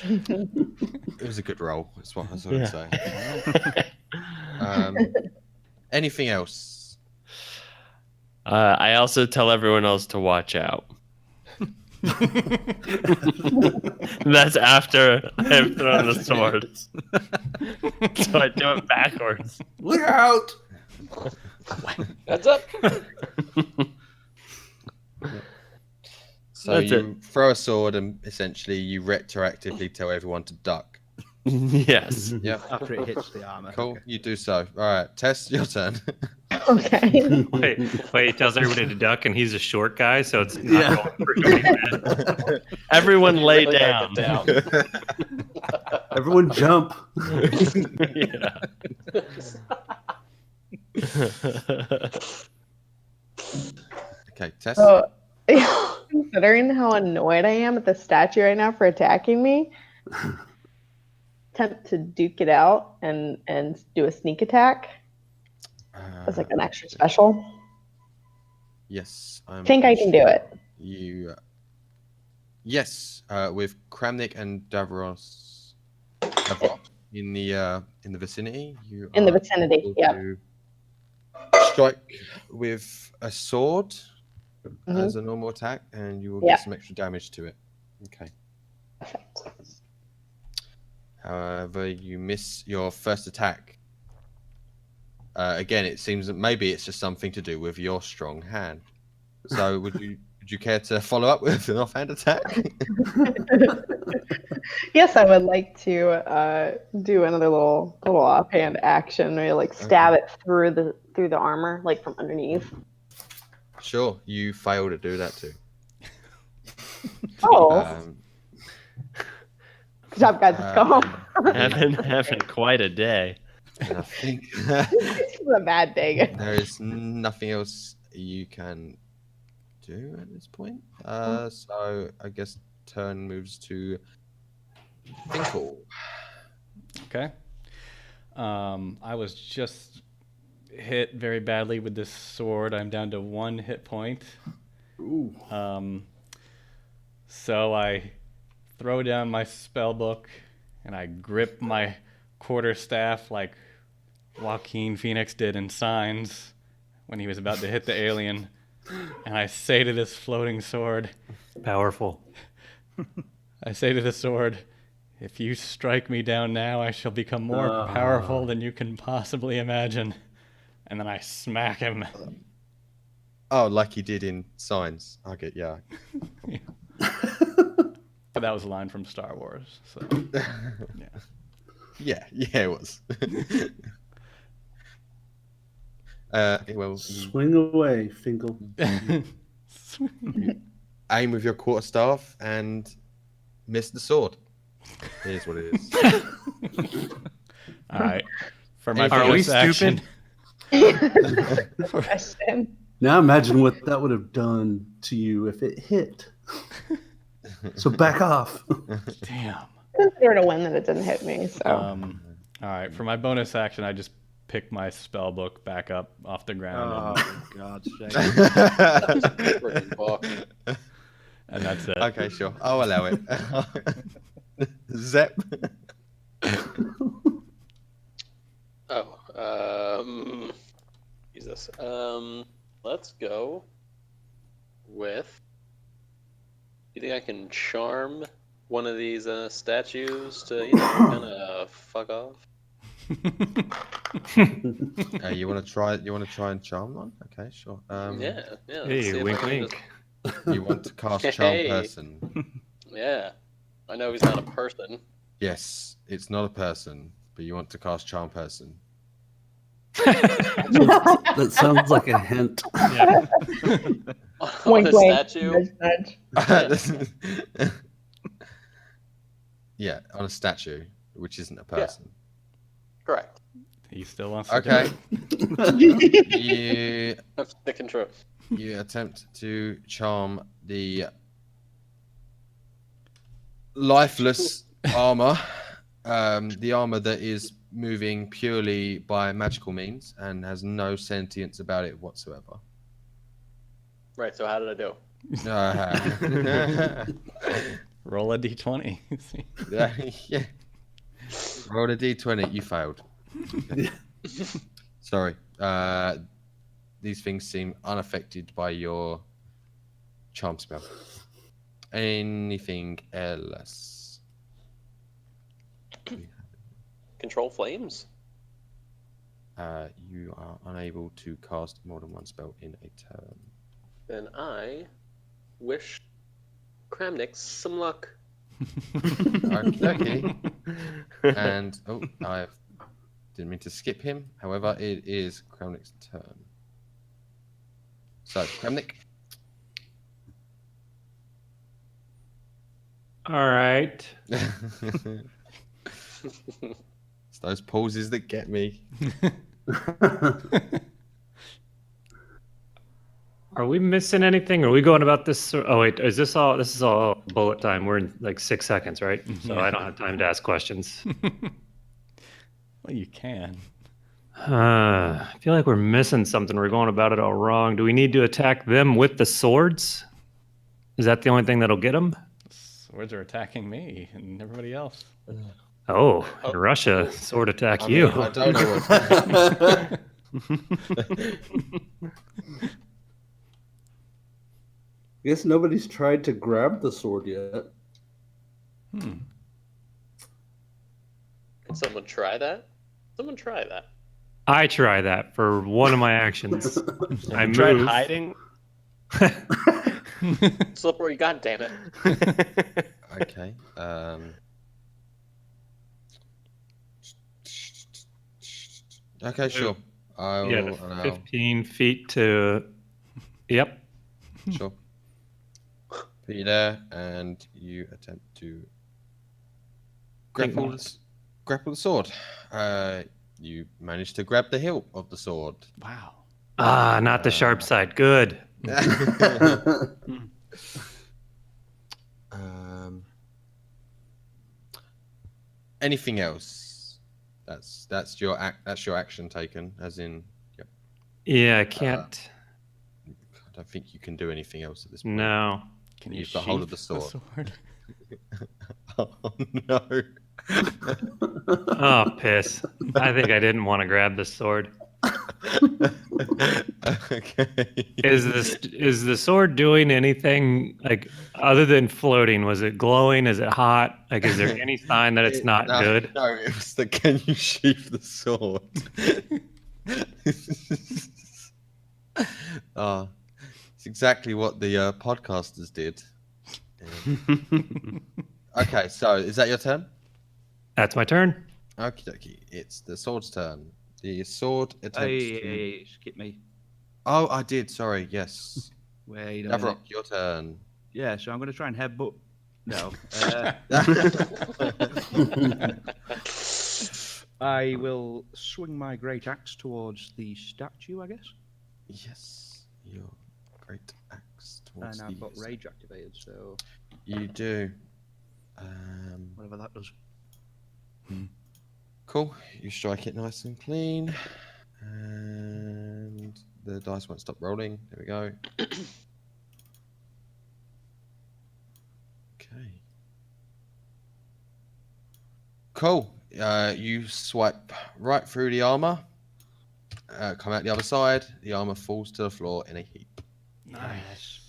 It was a good roll. That's what I was going to say. Anything else? I also tell everyone else to watch out. That's after I've thrown the sword. So I do it backwards. Look out! That's up. So That's you throw a sword and essentially you retroactively tell everyone to duck. Yes. Yep. After it hits the armor. Cool. Okay. You do so. All right. Tess, your turn. Okay. Wait, he tells everybody to duck, and he's a short guy, so it's not Yeah. rolling for doing that. Everyone lay Really down. gotta get down. Everyone jump. Yeah. Okay, Tess. So, considering how annoyed I am at the statue right now for attacking me, attempt to duke it out and do a sneak attack as like an extra special. Yes. I think I can do it. You. Yes, with Kramnik and Davros in the vicinity. You In the are vicinity, able yeah. to strike with a sword Mhm. as a normal attack, and you will Yeah. get some extra damage to it. Okay. Perfect. However, you miss your first attack. Again, it seems that maybe it's just something to do with your strong hand. So, would you care to follow up with an offhand attack? Yes, I would like to do another little offhand action where you like stab it through the armor, like from underneath. Sure, you fail to do that too. Oh, Um, good job, guys. Let's go home. having quite a day. and I think This is a bad day. there is nothing else you can do at this point. So I guess turn moves to Finkel. Okay. I was just hit very badly with this sword. I'm down to 1 hit point. Ooh. So I throw down my spell book and I grip my quarterstaff like Joaquin Phoenix did in Signs when he was about to hit the alien. And I say to this floating sword, Powerful. I say to the sword, if you strike me down now, I shall become more powerful than you can possibly imagine. And then I smack him. Oh, like you did in Signs. I get yeah. But that was a line from Star Wars. So Yeah, it was. Okay, well, you Swing away, Finkel. aim with your quarterstaff and miss the sword. Here's what it is. all right. For my Are we bonus action, Question. Now imagine what that would have done to you if it hit. So back off. damn. Consider it a win that it didn't hit me. So All right. For my bonus action, I just pick my spell book back up off the ground, Oh, for God's sake. Freaking book. and that's it. Okay, sure. I'll allow it. Zep. Jesus. Let's go with. You think I can charm one of these statues to, kind of fuck off? You want to try? You want to try and charm one? Okay, sure. Yeah. Let's Hey, see if wink, I can wink. You want to cast charm Hey. person? Yeah. I know he's not a person. Yes, it's not a person, but you want to cast charm person. That sounds like a hint. Yeah. On Wink, a wink. statue. Nudge, nudge. Yeah, on a statue, which isn't a person. Correct. He still wants to. Okay. Do it. you I'm stick and true. you attempt to charm the lifeless armor, the armor that is moving purely by magical means and has no sentience about it whatsoever. Right. So how did I do? Roll a d20. Yeah. Roll a d20. You failed. Sorry. These things seem unaffected by your charm spell. Anything else? Control flames. You are unable to cast more than one spell in a turn. Then I wish Kramnik some luck. Okay. And I didn't mean to skip him. However, it is Kramnik's turn. So Kramnik. All right. It's those pauses that get me. Are we missing anything? Are we going about this? Oh wait, is this all? This is all bullet time. We're in like 6 seconds, right? So I don't have time to ask questions. Well, you can. I feel like we're missing something. We're going about it all wrong. Do we need to attack them with the swords? Is that the only thing that'll get them? Swords are attacking me and everybody else. Oh, in Russia, sword attack I you. mean, I don't know what's I guess nobody's tried to grab the sword yet. Can someone try that? Someone try that. I try that for one of my actions. I Tried move. hiding. Slippery, goddammit. Okay. Okay, sure. I will Yeah, the allow. 15 feet to. Yep. Sure. Put you there, and you attempt to grapple the sword. You manage to grab the hilt of the sword. Wow. Ah, not the sharp side. Good. Anything else? That's your action taken. As in, yep. Yeah, I can't. I don't think you can do anything else at this point. No. Can you Use the hold of the sheath sword. sword? Oh no. Oh, piss. I think I didn't want to grab the sword. Okay. Is the sword doing anything like other than floating? Was it glowing? Is it hot? Like, is there any sign that it's not No, good? No, it was the can you sheath the sword? It's exactly what the podcasters did. Okay, so is that your turn? That's my turn. Okie dokie. It's the sword's turn. The sword attempts to... Hey, skip me. Oh, I did. Sorry. Yes. Wait a Gavrok, minute. your turn. Yeah, so I'm going to try and headbutt. No. I will swing my great axe towards the statue, I guess. Yes, your great axe towards And I've got the- rage activated, so You do. whatever that does. Cool. You strike it nice and clean. And the dice won't stop rolling. There we go. Okay. Cool. You swipe right through the armor. Come out the other side. The armor falls to the floor in a heap. Nice.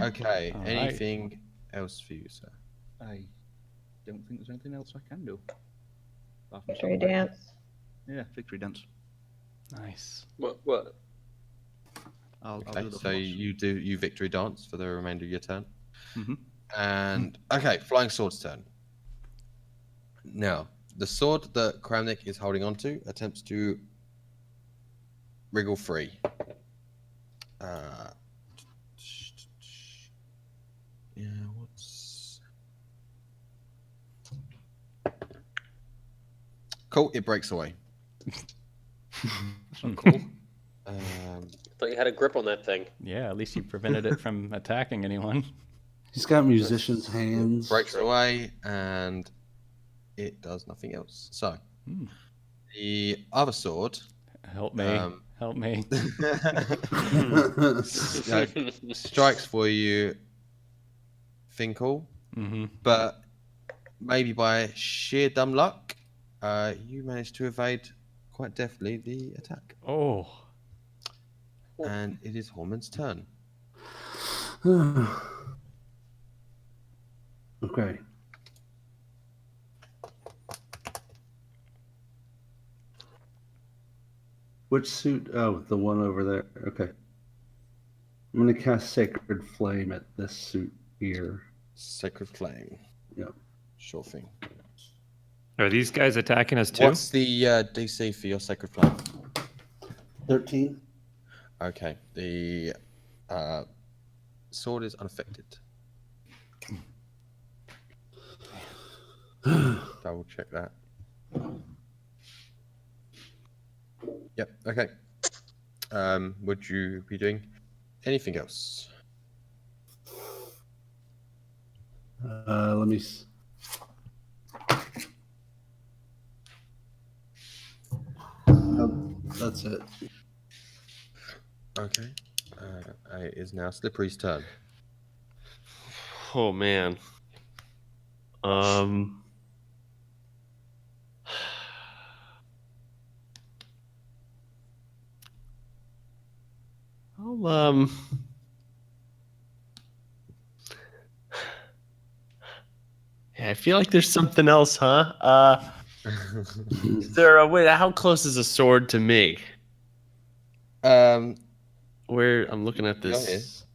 Okay. All right. Anything else for you, sir? I don't think there's anything else I can do. Apart from Victory celebrate. dance. Yeah, victory dance. Nice. What? I'll Okay, do the so floss. you victory dance for the remainder of your turn. Mhm. And okay, flying sword's turn. Now, the sword that Kramnik is holding onto attempts to wriggle free. Yeah, what's cool? It breaks away. Cool. Thought you had a grip on that thing. Yeah, at least you prevented it from attacking anyone. He's got musician's hands. Breaks away, and it does nothing else. So, Hmm. the other sword Help me. Help me. strikes for you, Finkel, Mm-hmm. but maybe by sheer dumb luck, you managed to evade quite deftly the attack. Oh. And it is Horman's turn. Okay. Which suit? Oh, the one over there. Okay. I'm going to cast Sacred Flame at this suit here. Sacred Flame. Yep. Sure thing. Are these guys attacking us too? What's the DC for your Sacred Flame? 13. Okay. The sword is unaffected. Double check that. Yep. Okay. Would you be doing anything else? Let me. That's it. Okay. It is now Slippery's turn. Oh man. I'll yeah, I feel like there's something else, huh? Is there a way? How close is a sword to me? Um, Where I'm looking at Go this.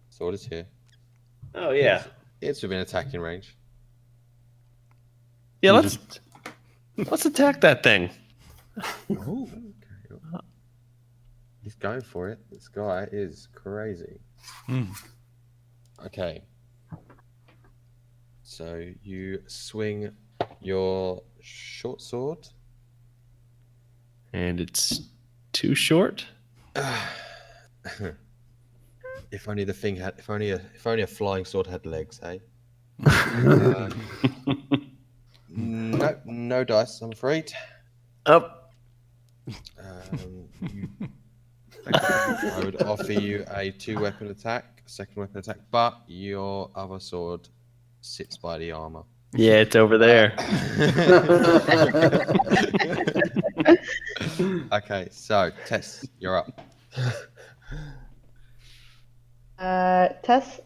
sword is here. Oh yeah. It's within attacking range. Yeah, let's attack that thing. Oh, okay. He's going for it. This guy is crazy. Hmm. Okay. So you swing your short sword. And it's too short. If only the thing had. If only a flying sword had legs, hey. No dice, I'm afraid. Up. I would offer you a 2-weapon attack, a second weapon attack, but your other sword sits by the armor. Yeah, it's over there. Okay, so Tess, you're up. Tess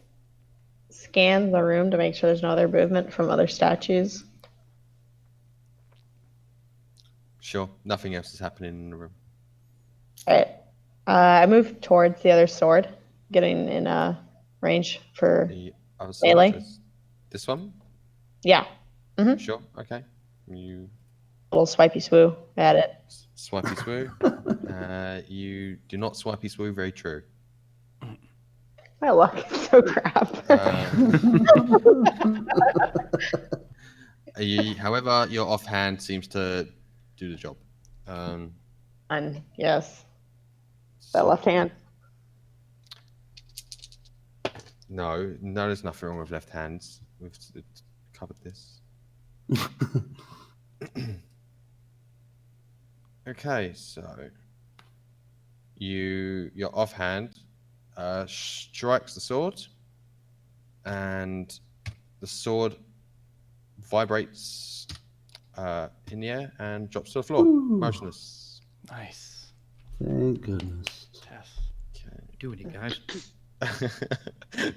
scans the room to make sure there's no other movement from other statues. Sure, nothing else is happening in the room. All right. I move towards the other sword, getting in range for. The other Melee? sword is this one. Yeah, Sure, okay. You little swipey swoo at it. swipey swoo. You do not swipey swoo. Very true. My luck is so crap. However, your offhand seems to do the job. And yes, that left hand. No, there's nothing wrong with left hands. We've covered this. Okay, so your offhand strikes the sword, and the sword vibrates in the air and drops to the floor, Ooh. motionless. Nice. Thank goodness. Tess. Doing it, guys. Okay.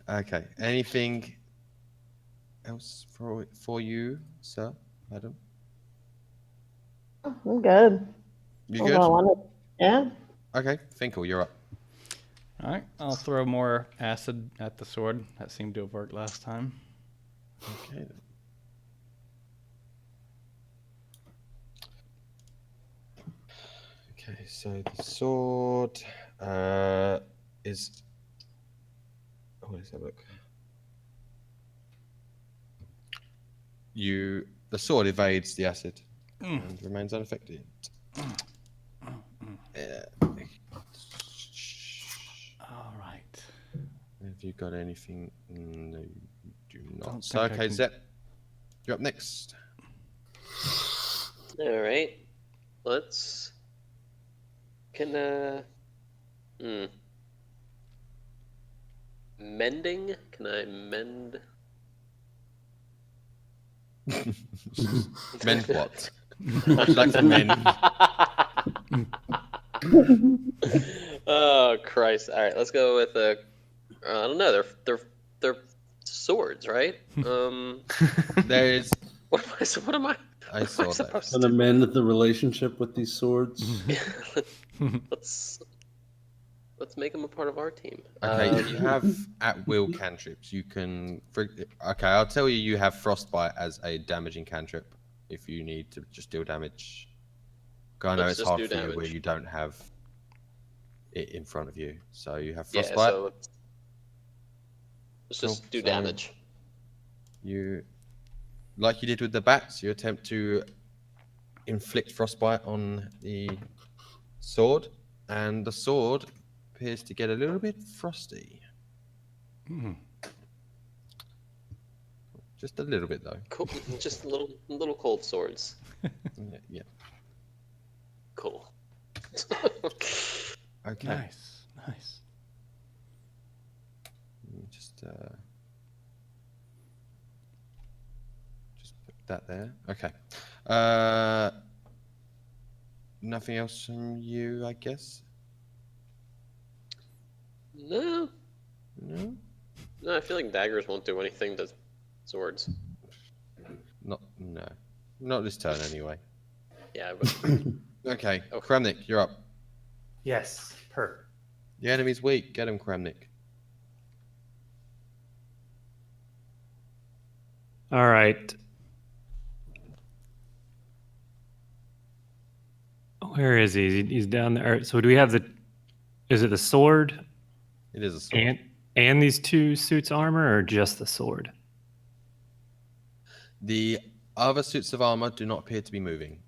Okay. Anything else for you, sir, madam? I'm good. You That's good? what I wanted. Yeah. Okay, Finkel, you're up. All right, I'll throw more acid at the sword. That seemed to have worked last time. Okay. Then. Okay, so the sword is. Oh, let's have a look. The sword evades the acid and remains unaffected. All right. Have you got anything? No, you do not. Don't So, think I okay, can- Zep, you're up next. All right. Let's. Mending? Can I mend? Mend what? Would you like to mend? Oh Christ! All right, let's go with I don't know. They're swords, right? There is. What am I? I What saw am I that. supposed And to amend the relationship with these swords. do? Let's make them a part of our team. Okay, you have at will cantrips. You can. Okay, I'll tell you. You have frostbite as a damaging cantrip if you need to just deal damage. 'Cause I know Let's it's just hard do for you where damage. you don't have it in front of you. So you have Yeah, frostbite. so let's just Cool, do so- damage. You, like you did with the bats, you attempt to inflict frostbite on the sword, and the sword appears to get a little bit frosty. Just a little bit, though. Cool. Just little cold swords. Yeah. Yeah. Cool. Okay. Nice. Nice. Let me just put that there. Okay. Nothing else from you, I guess. No, No. no. I feel like daggers won't do anything to swords. Not this turn anyway. Yeah, but Okay. Okay. Kramnik, you're up. Yes, perfect. The enemy's weak. Get him, Kramnik. All right. Where is he? He's down there. So do we have the? Is it the sword It is a sword. and these two suits armor, or just the sword? The other suits of armor do not appear to be moving.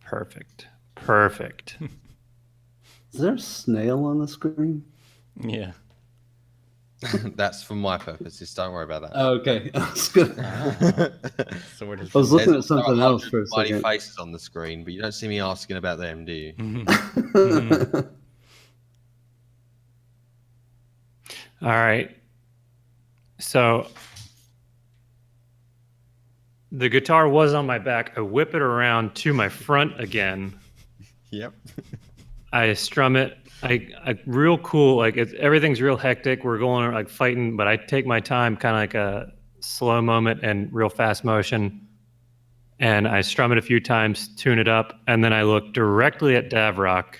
Perfect. Perfect. Is there a snail on the screen? Yeah. That's for my purposes. Don't worry about that. Oh, okay. I was gonna- Sword is. I was looking There's at something also else for a smiley second. faces on the screen, but you don't see me asking about them, do you? All right. So the guitar was on my back. I whip it around to my front again. Yep. I strum it. I real cool. Like everything's real hectic. We're going like fighting, but I take my time, kind of like a slow moment and real fast motion. And I strum it a few times, tune it up, and then I look directly at Davrock,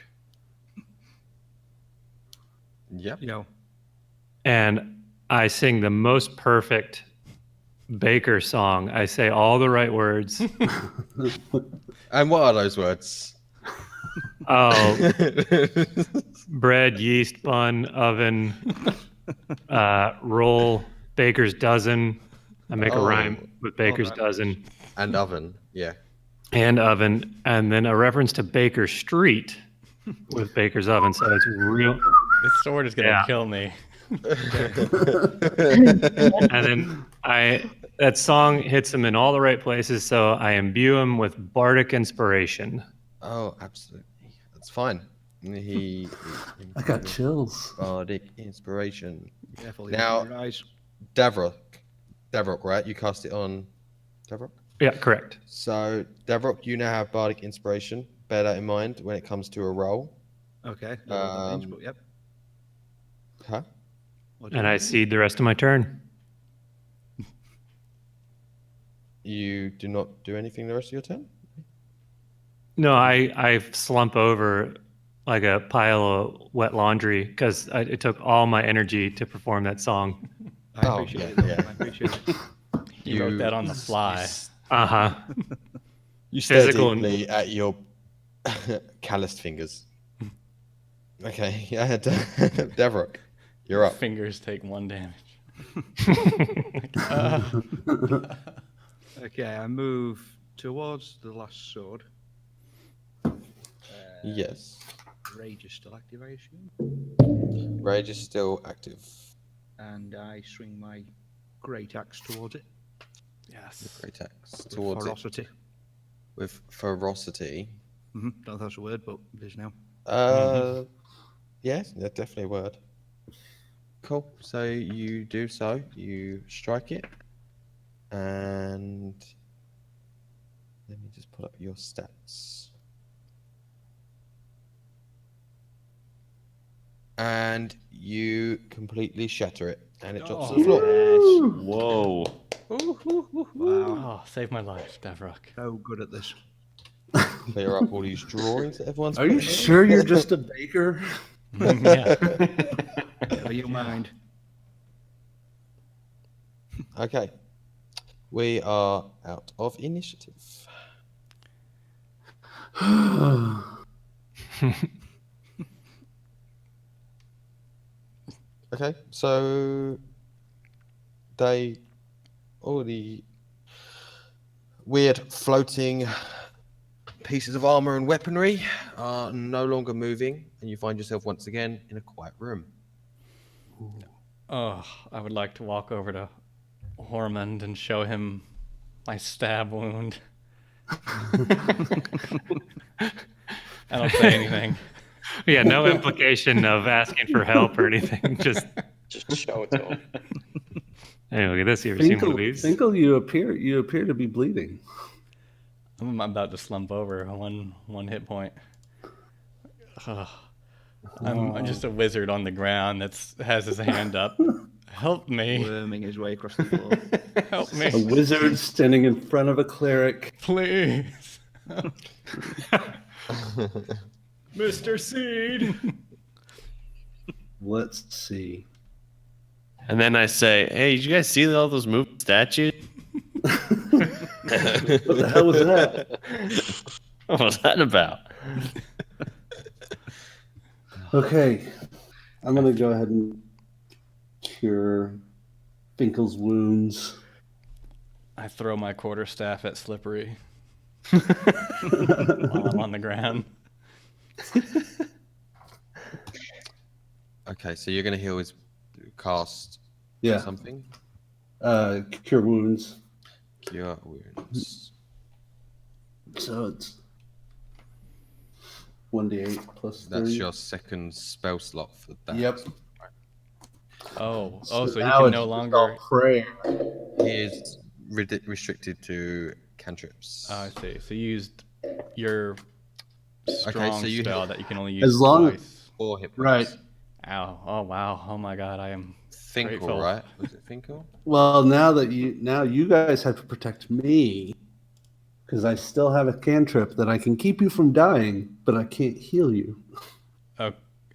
Yep. Yo. and I sing the most perfect Baker song. I say all the right words. And what are those words? Oh, bread, yeast, bun, oven, roll, baker's dozen. I make a rhyme with baker's nice. dozen And oven. Yeah. and oven, and then a reference to Baker Street with Baker's oven. So it's real. This sword is gonna Yeah. kill me. And then that song hits him in all the right places, so I imbue him with bardic inspiration. Oh, absolutely. That's fine. He I got chills. bardic inspiration. Careful, Now- your eyes. Davrock, right? You cast it on Davrock. Yeah, correct. So Davrock, you now have bardic inspiration. Bear that in mind when it comes to a roll. Okay. Don't know what that means, Um, but yep. Huh? What do And you I mean? seed the rest of my turn. You do not do anything the rest of your turn? No, I slump over like a pile of wet laundry because it took all my energy to perform that song. I Oh, appreciate yeah, it. though. yeah. I appreciate it. You wrote that on the fly. Uh huh. You stare Physical and- deeply at your calloused fingers. Okay, yeah, Davrock, you're up. Fingers take 1 damage. Okay, I move towards the last sword. Yes. Rage is still active, I assume. Rage is still active. And I swing my great axe towards it. Yes. Great axe With towards it ferocity. with ferocity. Don't know if that's a word, but it is now. Yes, that's definitely a word. Cool. So you do so. You strike it, and let me just pull up your stats. And you completely shatter it, and it drops to the floor. Whoa. Wow. Oh, save my life, Davrock. So good at this. Clear up all these drawings that everyone's. Are you put in. sure you're just a baker? Yeah. Never you mind. Okay. We are out of initiative. Okay, so all the weird floating pieces of armor and weaponry are no longer moving, and you find yourself once again in a quiet room. Oh, I would like to walk over to Hormond and show him my stab wound. I don't say anything. Yeah, no implication of asking for help or anything. Just show it to him. hey, look at this. You ever seen one Finkel, of these? Finkel, you appear to be bleeding. I'm about to slump over one hit point. Ugh. I'm just a wizard on the ground that's has his hand up. Help me. Worming his way across the floor. Help A me. wizard standing in front of a cleric. Please. Mr. Seed. Let's see. And then I say, hey, did you guys see all those moving statues? What the hell was that? What was that about? Okay, I'm gonna go ahead and cure Finkel's wounds. I throw my quarterstaff at Slippery while I'm on the ground. Okay, so you're going to heal his cast Yeah, something? cure wounds. Cure wounds. So it's 1d8 plus 3. That's your second spell slot for that. Yep. Oh, so you now can it's no just longer. all prayer. He is restricted to cantrips. Oh, I see. So you used your strong so you- spell that you can only use As long- twice. 4 hit points. Right. Ow! Oh wow! Oh my God! I am. Finkel, Grateful. right? Was it Finkel? Well, now you guys have to protect me because I still have a cantrip that I can keep you from dying, but I can't heal you.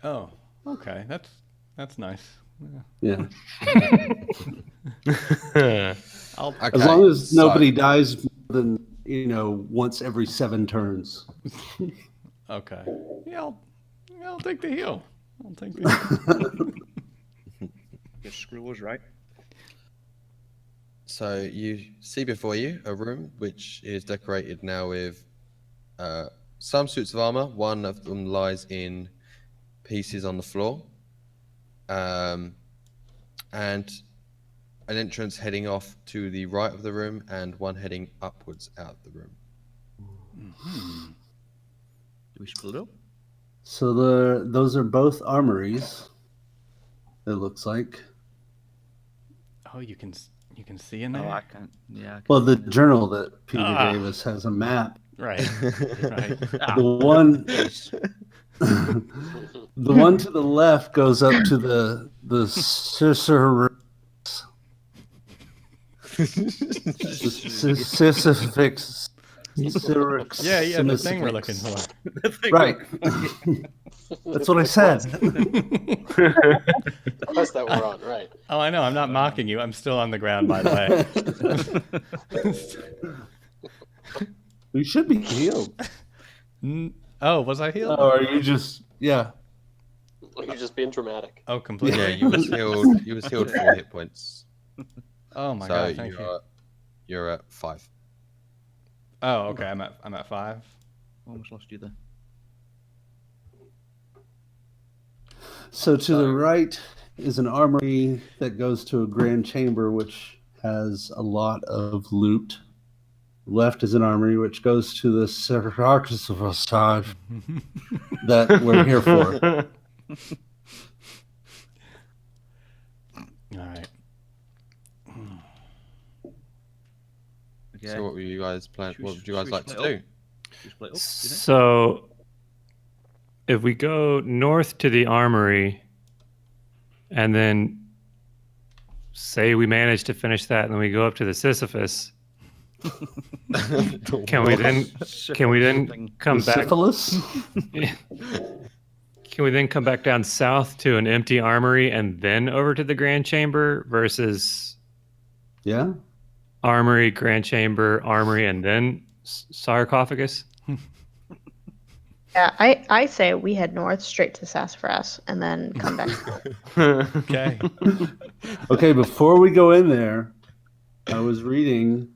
Oh, okay. That's nice. Yeah. I'll. Okay, As long as so- nobody dies more than once every 7 turns. Okay. Yeah, I'll take the heal. I'll take the heal. Just screw us, right? So you see before you a room which is decorated now with some suits of armor. One of them lies in pieces on the floor. and an entrance heading off to the right of the room and one heading upwards out of the room. Do we split up? So those are both armories. It looks like. Oh, you can see in there. Oh, I can't. Yeah. I can't. Well, the journal that Peter Ah. gave us has a map. Right. Right. The one, the one to the left goes up to the Sisyphus. Sisyphus. Yeah, yeah, the thing we're looking for. Right. That's what I said. Quest that we're on, right? Oh, I know. I'm not mocking you. I'm still on the ground, by the way. You should be healed. Oh, was I healed? Or are you just, yeah. Or you're just being dramatic. Oh, completely. Yeah, you was healed. You was healed 4 hit points. Oh my So god, thank you. you're at 5. Oh, okay. I'm at 5. Almost lost you there. So to the right is an armory that goes to a grand chamber, which has a lot of loot. Left is an armory which goes to the sarcophagus that we're here for. All right. Okay. So what were you guys plan? Should we- What would you guys should we like to split do? up? Should we split up, do you think? So, if we go north to the armory, and then say we manage to finish that, and then we go up to the Sisyphus, can we then come back? Syphilis? Can we then come back down south to an empty armory and then over to the grand chamber versus Yeah. armory, grand chamber, armory, and then sarcophagus? Yeah, I say we head north straight to Sassafras and then come back. Okay. Okay, before we go in there, I was reading,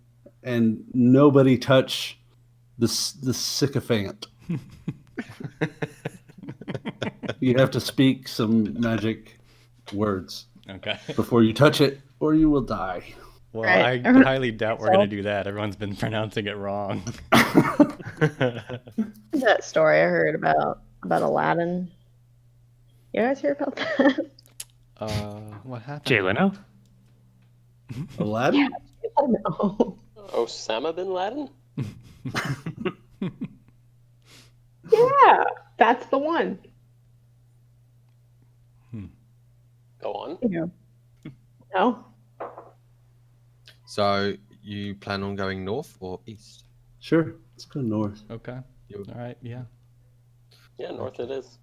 and nobody touch the sycophant. You have to speak some magic words Okay. before you touch it, or you will die. Well, Right. I highly doubt we're gonna do that. Everyone's been pronouncing it wrong. That story I heard about Aladdin. You guys hear about that? What happened? Jay Leno? Aladdin? Oh no. Osama bin Laden? Yeah, that's the one. Go on. No. So you plan on going north or east? Sure, let's go north. Okay. You- All right. Yeah. Yeah, north it is.